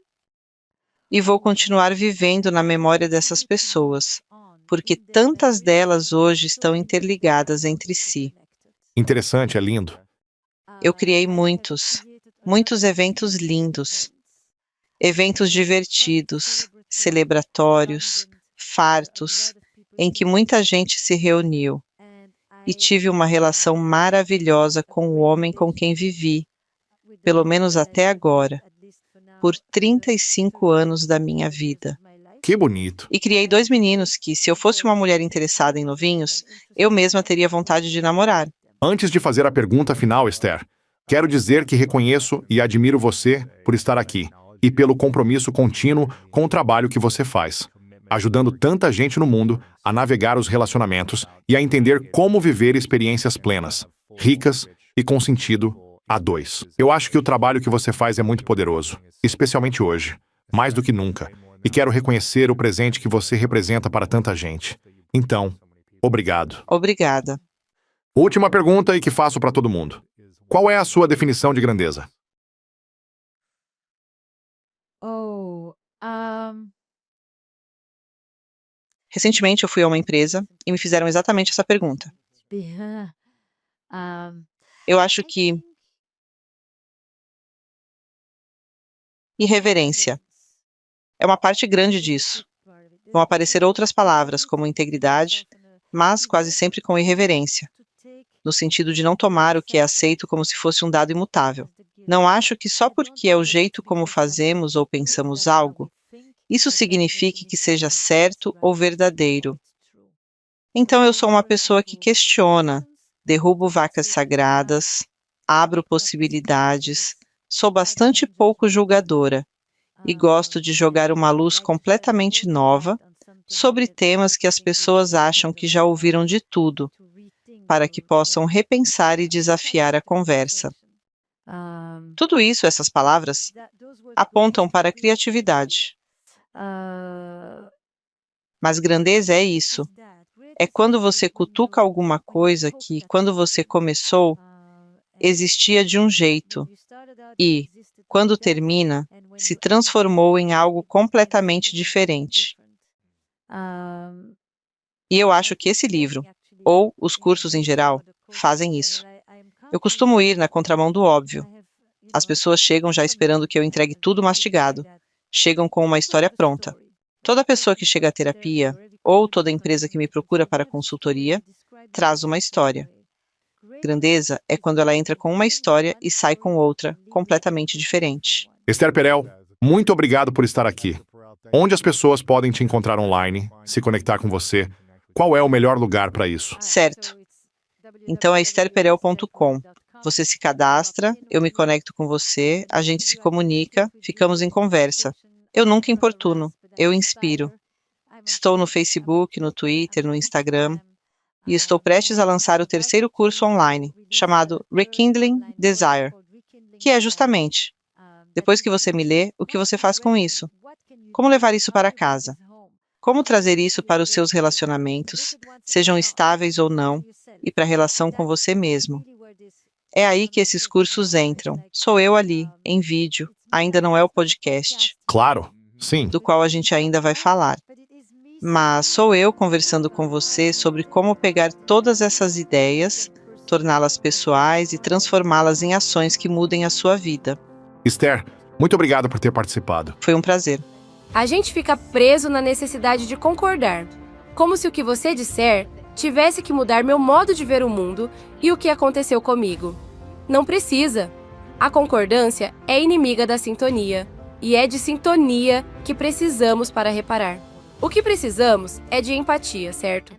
e vou continuar vivendo na memória dessas pessoas, porque tantas delas hoje estão interligadas entre si. Interessante, é lindo. Eu criei muitos eventos lindos, eventos divertidos, celebratórios, fartos, em que muita gente se reuniu, e tive uma relação maravilhosa com o homem com quem vivi, pelo menos até agora, por 35 anos da minha vida. Que bonito. E criei 2 meninos que, se eu fosse uma mulher interessada em novinhos, eu mesma teria vontade de namorar. Antes de fazer a pergunta final, Esther, quero dizer que reconheço e admiro você por estar aqui e pelo compromisso contínuo com o trabalho que você faz, ajudando tanta gente no mundo a navegar os relacionamentos e a entender como viver experiências plenas, ricas e com sentido a 2. Eu acho que o trabalho que você faz é muito poderoso, especialmente hoje, mais do que nunca, e quero reconhecer o presente que você representa para tanta gente. Então, obrigado. Obrigada. Última pergunta e que faço para todo mundo. Qual é a sua definição de grandeza? Recentemente eu fui a uma empresa e me fizeram exatamente essa pergunta. Eu acho que irreverência é uma parte grande disso. Vão aparecer outras palavras, como integridade, mas quase sempre com irreverência, no sentido de não tomar o que é aceito como se fosse um dado imutável. Não acho que só porque é o jeito como fazemos ou pensamos algo, isso signifique que seja certo ou verdadeiro. Então eu sou uma pessoa que questiona, derrubo vacas sagradas, abro possibilidades, sou bastante pouco julgadora e gosto de jogar uma luz completamente nova sobre temas que as pessoas acham que já ouviram de tudo, para que possam repensar e desafiar a conversa. Tudo isso, essas palavras, apontam para a criatividade. Mas grandeza é isso. É quando você cutuca alguma coisa que, quando você começou, existia de um jeito e, quando termina, se transformou em algo completamente diferente. E eu acho que esse livro, ou os cursos em geral, fazem isso. Eu costumo ir na contramão do óbvio. As pessoas chegam já esperando que eu entregue tudo mastigado. Chegam com uma história pronta. Toda pessoa que chega à terapia, ou toda empresa que me procura para consultoria, traz uma história. Grandeza é quando ela entra com uma história e sai com outra, completamente diferente. Esther Perel, muito obrigado por estar aqui. Onde as pessoas podem te encontrar online, se conectar com você? Qual é o melhor lugar para isso? Certo. Então é estherperel.com. Você se cadastra, eu me conecto com você, a gente se comunica, ficamos em conversa. Eu nunca importuno, eu inspiro. Estou no Facebook, no Twitter, no Instagram e estou prestes a lançar o 3º curso online, chamado Rekindling Desire, que é justamente, depois que você me lê, o que você faz com isso? Como levar isso para casa? Como trazer isso para os seus relacionamentos, sejam estáveis ou não, e para a relação com você mesmo? É aí que esses cursos entram. Sou eu ali, em vídeo, ainda não é o podcast, Claro, sim. do qual a gente ainda vai falar. Mas sou eu conversando com você sobre como pegar todas essas ideias, torná-las pessoais e transformá-las em ações que mudem a sua vida. Esther, muito obrigado por ter participado. Foi um prazer. A gente fica preso na necessidade de concordar, como se o que você disser tivesse que mudar meu modo de ver o mundo e o que aconteceu comigo. Não precisa. A concordância é inimiga da sintonia, e é de sintonia que precisamos para reparar. O que precisamos é de empatia, certo?